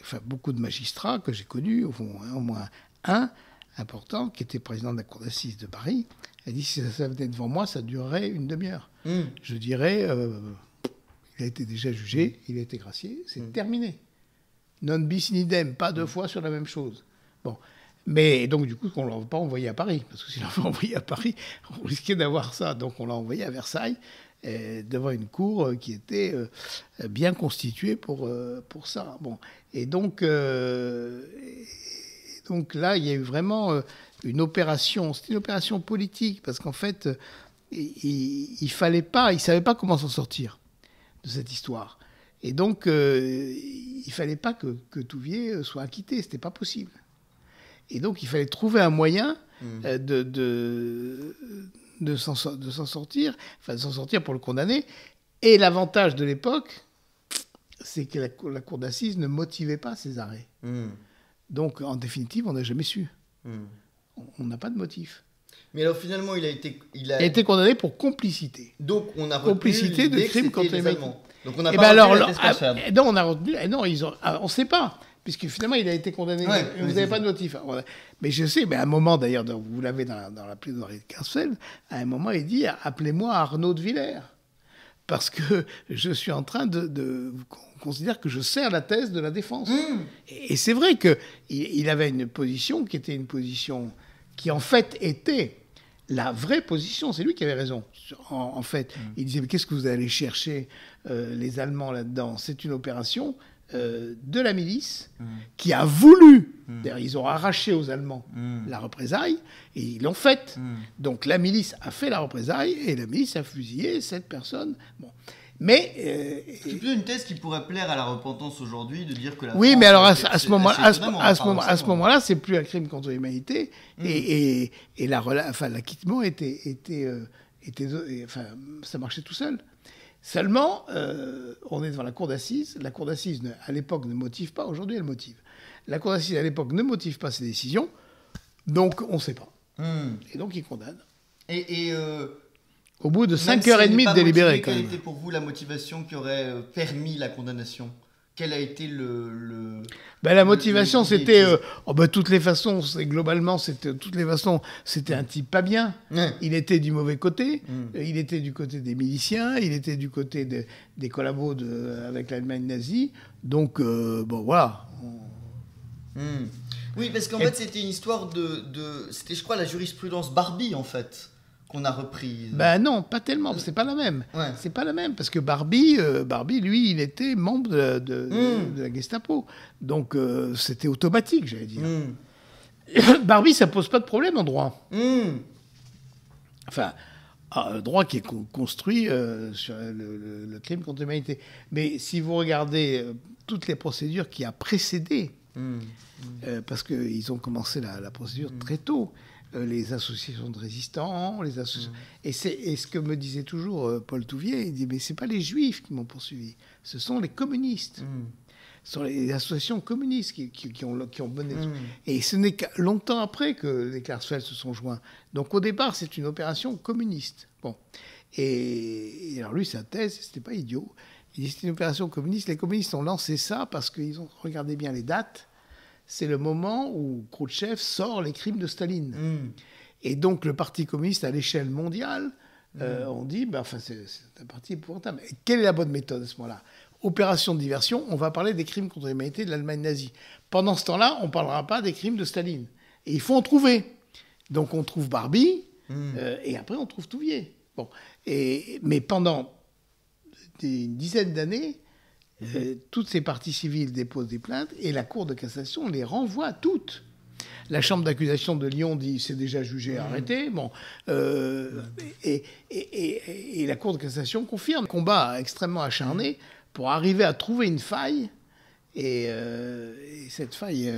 enfin, beaucoup de magistrats que j'ai connus, au moins un important, qui était président de la cour d'assises de Paris, a dit si ça venait devant moi, ça durerait une demi-heure. Je dirais, il a été déjà jugé, il a été gracié, c'est terminé. Non bis in idem, pas deux fois sur la même chose. Bon. Mais donc, du coup, on ne l'a pas envoyé à Paris. Parce que si on l'avait envoyé à Paris, on risquait d'avoir ça. Donc, on l'a envoyé à Versailles, devant une cour qui était bien constituée pour ça. Bon. Et donc là, il y a eu vraiment une opération. C'était une opération politique. Parce qu'en fait, il fallait pas, il ne savait pas comment s'en sortir de cette histoire. Et donc, il ne fallait pas que Touvier soit acquitté. Ce n'était pas possible. Et donc, il fallait trouver un moyen de s'en sortir, enfin de s'en sortir pour le condamner. Et l'avantage de l'époque, c'est que la cour d'assises ne motivait pas ses arrêts. Donc, en définitive, on n'a jamais su. On n'a pas de motif. Mais alors, finalement, il a été condamné pour complicité. Donc, on a retenu complicité de crime contre les Allemands. Donc, on n'a pas retenu la responsable. Non, on a retenu... Non, on ne sait pas. Puisque finalement, il a été condamné. Ouais, vous n'avez pas de motif. Mais je sais, mais à un moment, d'ailleurs, vous l'avez dans la plaidoirie de Klarsfeld, à un moment, il dit « Appelez-moi Arnaud de Villers ». Parce que je suis en train on considère que je sers la thèse de la défense. Et c'est vrai qu'il avait une position qui était une position qui, en fait, était la vraie position. C'est lui qui avait raison. En fait, il disait « Mais qu'est-ce que vous allez chercher les Allemands là-dedans ? C'est une opération... de la milice qui a voulu, d'ailleurs ils ont arraché aux Allemands la représaille et ils l'ont faite. Donc la milice a fait la représaille et la milice a fusillé cette personne. Bon. Mais c'est plutôt une thèse qui pourrait plaire à la repentance aujourd'hui de dire que la oui, France, mais alors à ce moment-là, c'est plus un crime contre l'humanité et l'acquittement ça marchait tout seul. Seulement, on est devant la cour d'assises. La cour d'assises, à l'époque, ne motive pas. Aujourd'hui, elle motive. La cour d'assises, à l'époque, ne motive pas ses décisions. Donc, on ne sait pas. Et donc, il condamne. Au bout de 5h30 de délibéré, quand même. Quelle était pour vous la motivation qui aurait permis la condamnation ? Quel a été la motivation, c'était... toutes les façons, globalement, c'était un type pas bien. Il était du mauvais côté. Il était du côté des miliciens. Il était du côté des collabos avec l'Allemagne nazie. Donc, voilà. Oui, parce qu'en fait, c'était une histoire c'était, je crois, la jurisprudence Barbie, en fait, qu'on a reprise. Non, pas tellement. C'est pas la même. Ouais. C'est pas la même parce que Barbie, lui, il était membre de la Gestapo. Donc c'était automatique, j'allais dire. Barbie, ça pose pas de problème en droit. Enfin, un droit qui est construit sur le crime contre l'humanité. Mais si vous regardez toutes les procédures qui a précédé, parce qu'ils ont commencé la procédure très tôt. Les associations de résistants, et ce que me disait toujours Paul Touvier, il dit mais c'est pas les Juifs qui m'ont poursuivi, ce sont les communistes, ce sont les associations communistes qui ont mené. Et ce n'est que longtemps après que les Klarsfeld se sont joints. Donc au départ c'est une opération communiste. Bon, et alors lui sa thèse c'était pas idiot. Il dit c'est une opération communiste. Les communistes ont lancé ça parce qu'ils ont regardé bien les dates. C'est le moment où Khrouchtchev sort les crimes de Staline. Et donc, le Parti communiste, à l'échelle mondiale, on dit, c'est un parti épouvantable. Et quelle est la bonne méthode à ce moment-là ? Opération de diversion, on va parler des crimes contre l'humanité de l'Allemagne nazie. Pendant ce temps-là, on ne parlera pas des crimes de Staline. Et il faut en trouver. Donc, on trouve Barbie, et après, on trouve Touvier. Bon. Mais pendant une dizaine d'années, toutes ces parties civiles déposent des plaintes et la Cour de cassation les renvoie toutes. La chambre d'accusation de Lyon dit c'est déjà jugé, arrêté. Bon, et la Cour de cassation confirme. Combat extrêmement acharné pour arriver à trouver une faille. Et cette faille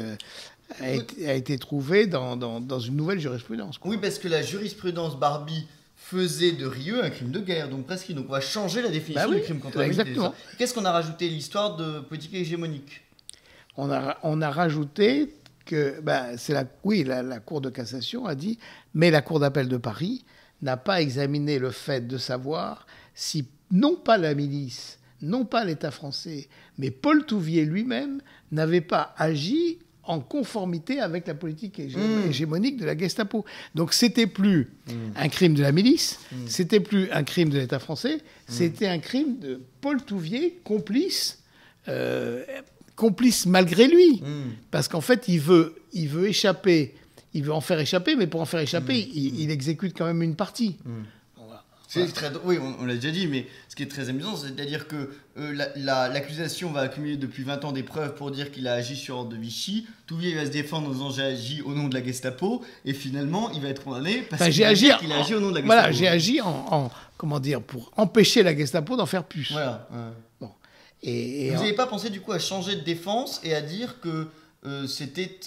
a été trouvée dans une nouvelle jurisprudence. Oui, parce que la jurisprudence Barbie faisait de Rieux un crime de guerre, donc presque. Donc on va changer la définition du crime contre l'humanité. Exactement. Qu'est-ce qu'on a rajouté ? L'histoire de politique hégémonique. On a rajouté que la Cour de cassation a dit, mais la Cour d'appel de Paris n'a pas examiné le fait de savoir si non pas la milice non pas l'État français, mais Paul Touvier lui-même, n'avait pas agi en conformité avec la politique hégémonique de la Gestapo. Donc c'était plus un crime de la milice, c'était plus un crime de l'État français, c'était un crime de Paul Touvier, complice malgré lui. Parce qu'en fait, il veut échapper, il veut en faire échapper, mais pour en faire échapper, il exécute quand même une partie. Oui, on l'a déjà dit, mais ce qui est très amusant, c'est-à-dire que l'accusation va accumuler depuis 20 ans des preuves pour dire qu'il a agi sur ordre de Vichy. Touvier va se défendre en disant j'ai agi au nom de la Gestapo, et finalement il va être condamné parce qu'il a agi au nom de la Gestapo. Voilà, j'ai agi comment dire, pour empêcher la Gestapo d'en faire plus. Voilà. Bon. Vous n'avez pas pensé du coup à changer de défense et à dire que c'était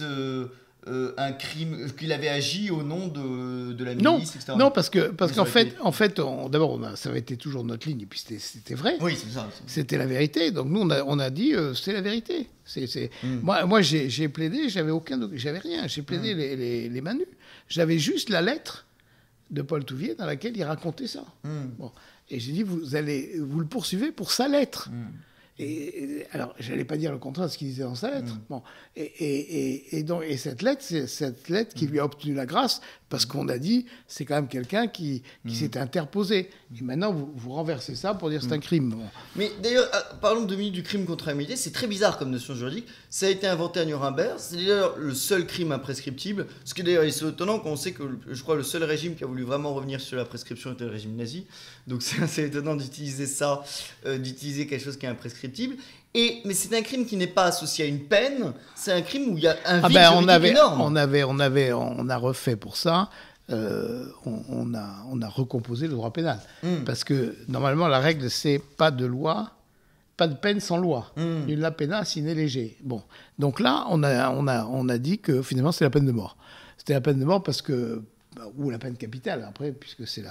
un crime, qu'il avait agi au nom de la milice, etc. Non, parce qu'en fait, d'abord, ça avait été toujours notre ligne, et puis c'était vrai. Oui, c'est ça. C'était la vérité. Donc nous, on a dit, c'est la vérité. Moi, j'ai plaidé, j'avais rien. J'ai plaidé les mains nues. J'avais juste la lettre de Paul Touvier dans laquelle il racontait ça. Bon. Et j'ai dit, vous le poursuivez pour sa lettre. Et alors, je n'allais pas dire le contraire de ce qu'il disait dans sa lettre. Bon. Et cette lettre, c'est cette lettre qui lui a obtenu la grâce, parce qu'on a dit, c'est quand même quelqu'un qui s'est interposé. Et maintenant, vous renversez ça pour dire c'est un crime. Bon. Mais d'ailleurs, parlons 2 minutes du crime contre la l'humanité. C'est très bizarre comme notion juridique. Ça a été inventé à Nuremberg. C'est d'ailleurs le seul crime imprescriptible. Ce qui est d'ailleurs assez étonnant quand on sait que, je crois, le seul régime qui a voulu vraiment revenir sur la prescription était le régime nazi. Donc c'est assez étonnant d'utiliser ça, d'utiliser quelque chose qui est imprescriptible. Mais c'est un crime qui n'est pas associé à une peine. C'est un crime où il y a un vide juridique énorme. On a refait pour ça. On a recomposé le droit pénal. Parce que normalement, la règle, c'est pas de loi, pas de peine sans loi. Nulla pena sine lege. Bon. Donc là, on a dit que finalement, c'est la peine de mort. C'était la peine de mort parce que, ou la peine capitale, après, puisque c'est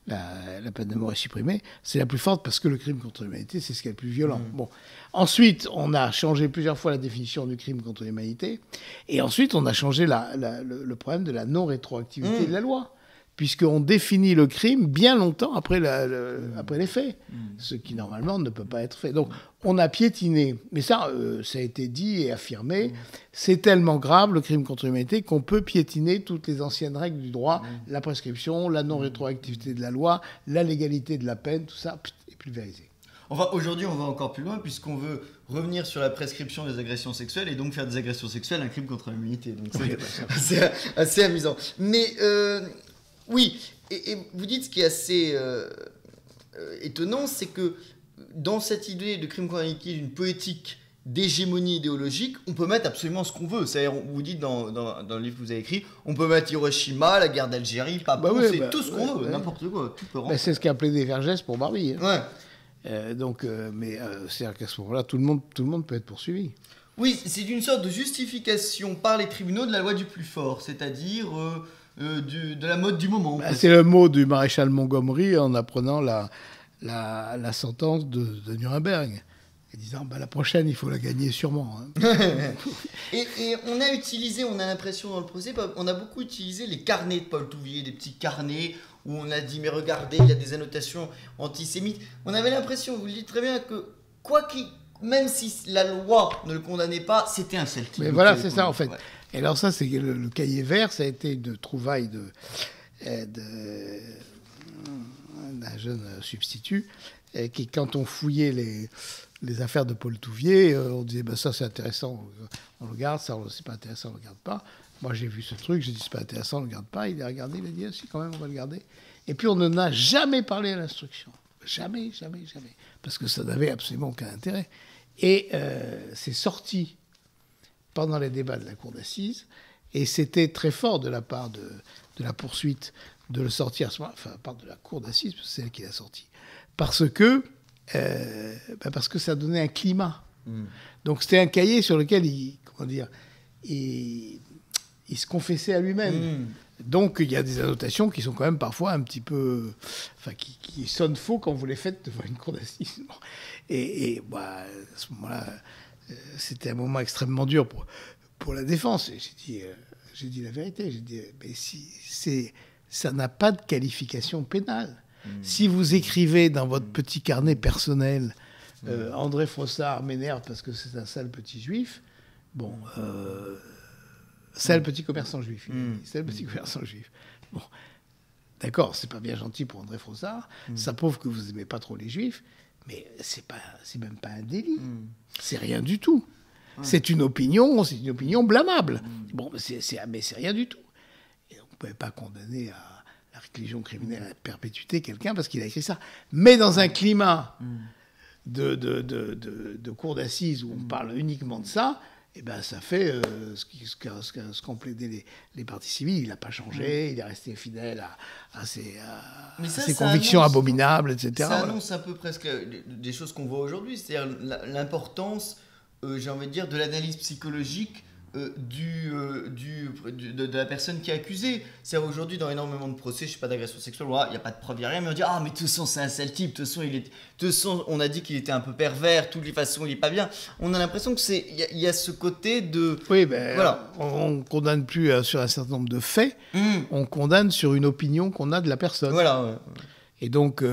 la peine de mort est supprimée, c'est la plus forte parce que le crime contre l'humanité, c'est ce qui est le plus violent. Bon. Ensuite, on a changé plusieurs fois la définition du crime contre l'humanité, et ensuite, on a changé le problème de la non-rétroactivité de la loi, puisqu'on définit le crime bien longtemps après les faits, ce qui normalement ne peut pas être fait. Donc, on a piétiné, mais ça a été dit et affirmé, c'est tellement grave le crime contre l'humanité qu'on peut piétiner toutes les anciennes règles du droit, la prescription, la non-rétroactivité de la loi, la légalité de la peine, tout ça est pulvérisé. Enfin, aujourd'hui, on va encore plus loin puisqu'on veut revenir sur la prescription des agressions sexuelles et donc faire des agressions sexuelles un crime contre l'humanité. Donc c'est assez amusant. Mais oui, et vous dites ce qui est assez étonnant, c'est que dans cette idée de crime contre l'humanité, d'une poétique d'hégémonie idéologique, on peut mettre absolument ce qu'on veut. C'est-à-dire, vous dites dans le livre que vous avez écrit, on peut mettre Hiroshima, la guerre d'Algérie, c'est tout ce qu'on veut, n'importe quoi. Tout peut rentrer. C'est ce qu'a appelé des Vergès pour Barbie. Hein. Ouais. C'est-à-dire qu'à ce moment-là, tout le monde peut être poursuivi. Oui, c'est une sorte de justification par les tribunaux de la loi du plus fort, c'est-à-dire de la mode du moment. C'est le mot du maréchal Montgomery en apprenant la sentence de Nuremberg. Et disant, la prochaine, il faut la gagner sûrement. Hein. et on a l'impression dans le procès, on a beaucoup utilisé les carnets de Paul Touvier, des petits carnets où on a dit, mais regardez, il y a des annotations antisémites. On avait l'impression, vous le dites très bien, que même si la loi ne le condamnait pas, c'était un celtique. Mais voilà, c'est ça en fait. Ouais. Et alors ça, c'est que le cahier vert, ça a été une trouvaille d'un jeune substitut, qui, quand on fouillait les affaires de Paul Touvier, on disait ça c'est intéressant, on le garde, ça c'est pas intéressant, on le garde pas. Moi j'ai vu ce truc, j'ai dit c'est pas intéressant, on le garde pas. Il a regardé, il a dit si quand même on va le garder. Et puis on n'en a jamais parlé à l'instruction, jamais, parce que ça n'avait absolument aucun intérêt. Et c'est sorti pendant les débats de la cour d'assises, et c'était très fort de la part de la poursuite de le sortir, enfin part de la cour d'assises, parce que c'est elle qui l'a sorti, parce que ça donnait un climat. Donc c'était un cahier sur lequel il se confessait à lui-même. Donc il y a des annotations qui sont quand même parfois un petit peu, qui sonnent faux quand vous les faites devant une cour d'assises. Et à ce moment-là, c'était un moment extrêmement dur pour la défense. Et j'ai dit la vérité. J'ai dit, mais ça n'a pas de qualification pénale. Si vous écrivez dans votre petit carnet personnel André Frossard m'énerve parce que c'est un sale petit juif. Bon, sale petit commerçant juif. Sale petit commerçant juif. Bon, d'accord, c'est pas bien gentil pour André Frossard. Ça prouve que vous aimez pas trop les juifs, mais c'est même pas un délit. C'est rien du tout. C'est une opinion blâmable. Bon, mais c'est rien du tout. Et donc, vous pouvez pas condamner à la réclusion criminelle à perpétuité quelqu'un parce qu'il a écrit ça. Mais dans un climat de cour d'assises où on parle uniquement de ça, eh ben, ça fait ce qu'ont plaidé les partis civils. Il n'a pas changé, il est resté fidèle à ses convictions abominables, etc. Ça annonce un peu presque des choses qu'on voit aujourd'hui, c'est-à-dire l'importance, j'ai envie de dire, de l'analyse psychologique de la personne qui est accusée. C'est-à-dire aujourd'hui, dans énormément de procès, je sais pas, d'agression sexuelle, il n'y a pas de preuve, il n'y a rien, mais on dit mais de toute façon, c'est un sale type, de toute façon, on a dit qu'il était un peu pervers, de toutes les façons, il n'est pas bien. On a l'impression que il y a ce côté de... Oui, voilà. On ne condamne plus sur un certain nombre de faits, on condamne sur une opinion qu'on a de la personne. Voilà, ouais. Et donc,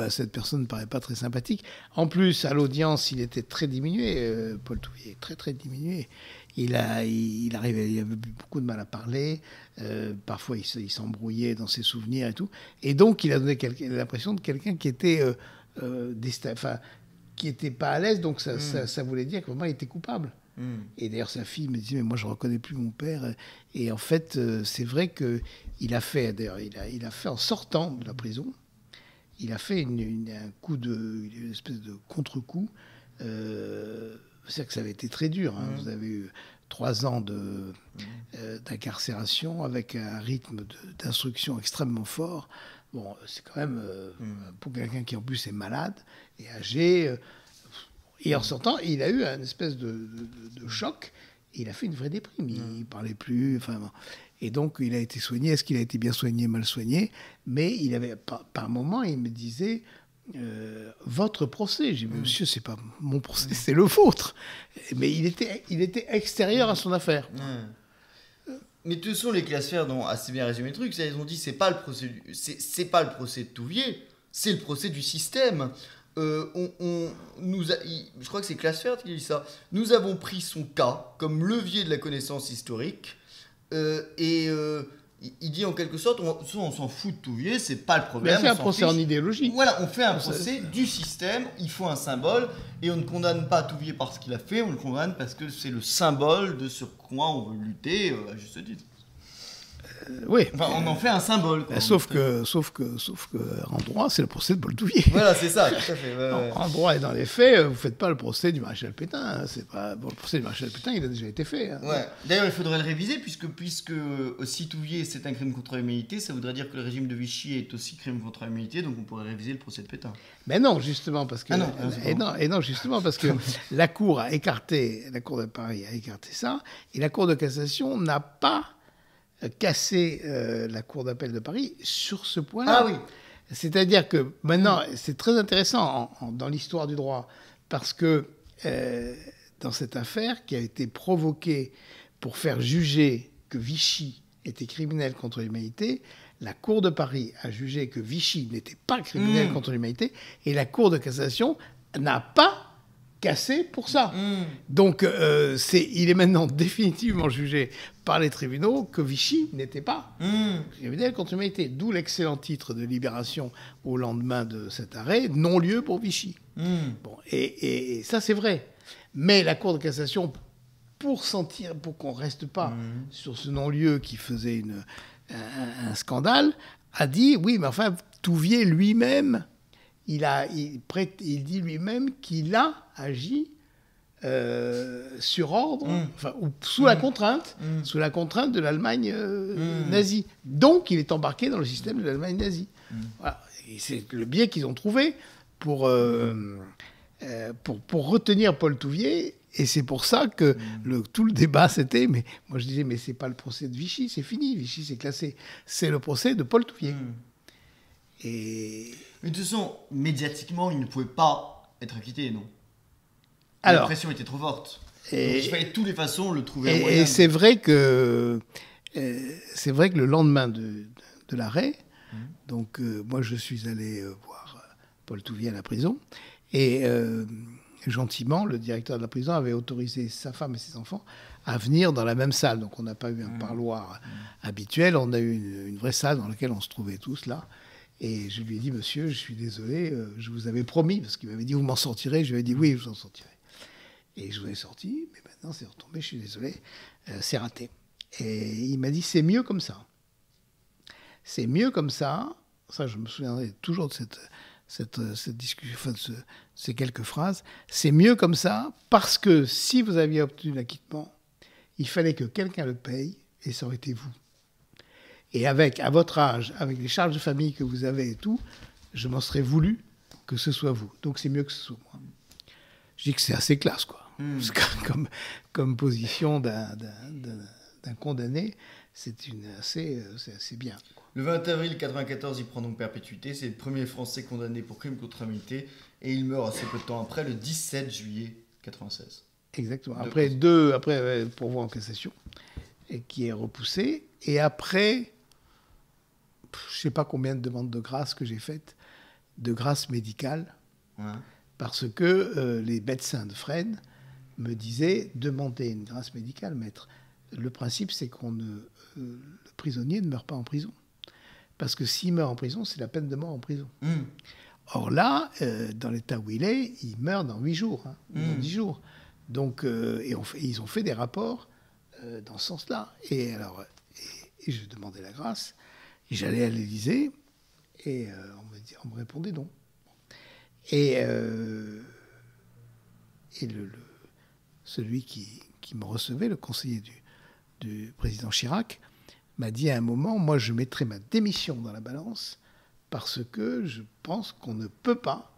cette personne ne paraît pas très sympathique. En plus, à l'audience, il était très diminué, Paul Touvier, très, très diminué. Il avait beaucoup de mal à parler. Parfois, il s'embrouillait dans ses souvenirs et tout. Et donc, il a donné l'impression de quelqu'un qui était qui était pas à l'aise. Donc, ça voulait dire que vraiment, il était coupable. Et d'ailleurs, sa fille me disait, mais moi, je ne reconnais plus mon père. Et en fait, c'est vrai qu'il a fait, d'ailleurs, il a fait en sortant de la prison, il a fait une espèce de contre-coup. C'est-à-dire que ça avait été très dur. Vous avez eu 3 ans d'incarcération avec un rythme d'instruction extrêmement fort. Bon, c'est quand même, pour quelqu'un qui en plus est malade et âgé. Et en sortant, il a eu un espèce de choc. Il a fait une vraie déprime. Il ne parlait plus. Enfin, et donc, il a été soigné. Est-ce qu'il a été bien soigné, mal soigné? Mais il avait, par moment, il me disait... votre procès. J'ai dit, monsieur, c'est pas mon procès, c'est le vôtre. Mais il était extérieur à son affaire. Mais de toute façon, les classes-fers ont assez bien résumé le truc. Ils ont dit, c'est pas le procès de Touvier, c'est le procès du système. Je crois que c'est Clasfer qui dit ça. Nous avons pris son cas comme levier de la connaissance historique il dit en quelque sorte, on s'en fout de Touvier, c'est pas le problème. Mais c'est un procès en idéologie. Voilà, on fait un procès du système, il faut un symbole, et on ne condamne pas Touvier parce qu'il a fait, on le condamne parce que c'est le symbole de ce quoi on veut lutter, à juste titre. Oui. Enfin, on en fait un symbole. Quoi, sauf que en droit, c'est le procès de Paul Touvier. Voilà, c'est ça, tout à fait. Ouais. En droit et dans les faits, vous ne faites pas le procès du maréchal Pétain. C'est pas... le procès du maréchal Pétain, il a déjà été fait. Ouais. D'ailleurs, il faudrait le réviser, puisque si Touvier c'est un crime contre l'humanité, ça voudrait dire que le régime de Vichy est aussi crime contre l'humanité, donc on pourrait réviser le procès de Pétain. Mais non, justement, parce que... justement, parce que la Cour de Paris a écarté ça, et la Cour de cassation n'a pas casser la Cour d'appel de Paris sur ce point-là. Ah oui. C'est-à-dire que maintenant, c'est très intéressant dans l'histoire du droit, parce que dans cette affaire qui a été provoquée pour faire juger que Vichy était criminel contre l'humanité, la Cour de Paris a jugé que Vichy n'était pas criminel contre l'humanité, et la Cour de cassation n'a pas cassé pour ça. Donc, il est maintenant définitivement jugé par les tribunaux que Vichy n'était pas criminel contre l'humanité. D'où l'excellent titre de Libération au lendemain de cet arrêt, non-lieu pour Vichy. Bon, et ça, c'est vrai. Mais la Cour de cassation, pour qu'on ne reste pas sur ce non-lieu qui faisait un scandale, a dit, oui, mais enfin, Touvier lui-même, il dit lui-même qu'il a agi sur ordre, ou sous la contrainte de l'Allemagne nazie. Donc, il est embarqué dans le système de l'Allemagne nazie. Voilà. Et c'est le biais qu'ils ont trouvé pour retenir Paul Touvier. Et c'est pour ça que tout le débat, c'était... Mais moi, je disais, mais c'est pas le procès de Vichy, c'est fini. Vichy, c'est classé. C'est le procès de Paul Touvier. Mais de toute façon, médiatiquement, il ne pouvait pas être acquitté, non? Alors, la pression était trop forte. Donc, il fallait de toutes les façons le trouver. Et c'est vrai que le lendemain de l'arrêt, donc moi je suis allé voir Paul Touvier à la prison, et gentiment, le directeur de la prison avait autorisé sa femme et ses enfants à venir dans la même salle. Donc on n'a pas eu un parloir habituel, on a eu une vraie salle dans laquelle on se trouvait tous là. Et je lui ai dit, monsieur, je suis désolé, je vous avais promis, parce qu'il m'avait dit, vous m'en sortirez. Je lui ai dit, oui, je vous en sortirai. Et je vous ai sorti, mais maintenant c'est retombé, je suis désolé, c'est raté. Et il m'a dit, c'est mieux comme ça. C'est mieux comme ça. Ça, je me souviendrai toujours de cette discussion, enfin, de ces quelques phrases. C'est mieux comme ça parce que si vous aviez obtenu l'acquittement, il fallait que quelqu'un le paye et ça aurait été vous. Et à votre âge, avec les charges de famille que vous avez et tout, je m'en serais voulu que ce soit vous. Donc c'est mieux que ce soit moi. Je dis que c'est assez classe, quoi. Comme position d'un condamné, c'est assez bien, quoi. Le 20 avril 1994, il prend donc perpétuité. C'est le premier Français condamné pour crime contre l'humanité. Et il meurt assez peu de temps après, le 17 juillet 1996. Exactement. Après pourvoi en cassation, et qui est repoussé. Et après, je ne sais pas combien de demandes de grâce que j'ai faites, de grâce médicale, parce que les médecins de Fresnes me disaient, demandez une grâce médicale, maître. Le principe, c'est le prisonnier ne meurt pas en prison. Parce que s'il meurt en prison, c'est la peine de mort en prison. Or là, dans l'état où il est, il meurt dans 8 jours, dans 10 jours. Donc, ils ont fait des rapports dans ce sens-là. Et je demandais la grâce, et j'allais à l'Élysée, et on me répondait non. Et celui qui me recevait, le conseiller du président Chirac, m'a dit à un moment, moi je mettrai ma démission dans la balance parce que je pense qu'on ne peut pas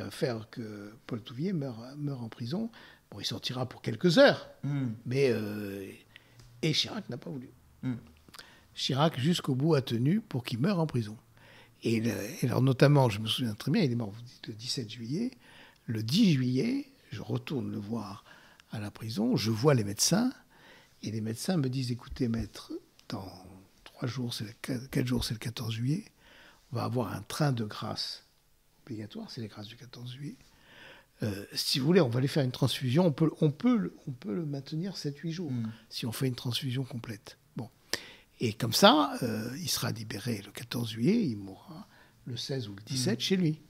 faire que Paul Touvier meure en prison. Bon, il sortira pour quelques heures, mais et Chirac n'a pas voulu. Chirac, jusqu'au bout, a tenu pour qu'il meure en prison. Et alors notamment, je me souviens très bien, il est mort, vous dites, le 17 juillet. Le 10 juillet, je retourne le voir à la prison, je vois les médecins, et les médecins me disent, écoutez, maître, dans 4 jours, c'est le 14 juillet, on va avoir un train de grâce obligatoire, c'est les grâces du 14 juillet. Si vous voulez, on va aller faire une transfusion, on peut le maintenir 7-8 jours, si on fait une transfusion complète. Bon. Et comme ça, il sera libéré le 14 juillet, il mourra le 16 ou le 17 chez lui.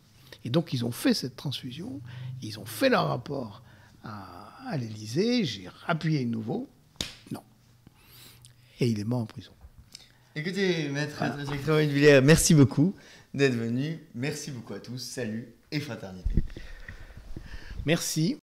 Et donc, ils ont fait cette transfusion, ils ont fait leur rapport à l'Élysée, j'ai rappuyé de nouveau, non. Et il est mort en prison. Écoutez, maître Jacques-Henri de Villers, merci beaucoup d'être venu. Merci beaucoup à tous. Salut et fraternité. Merci.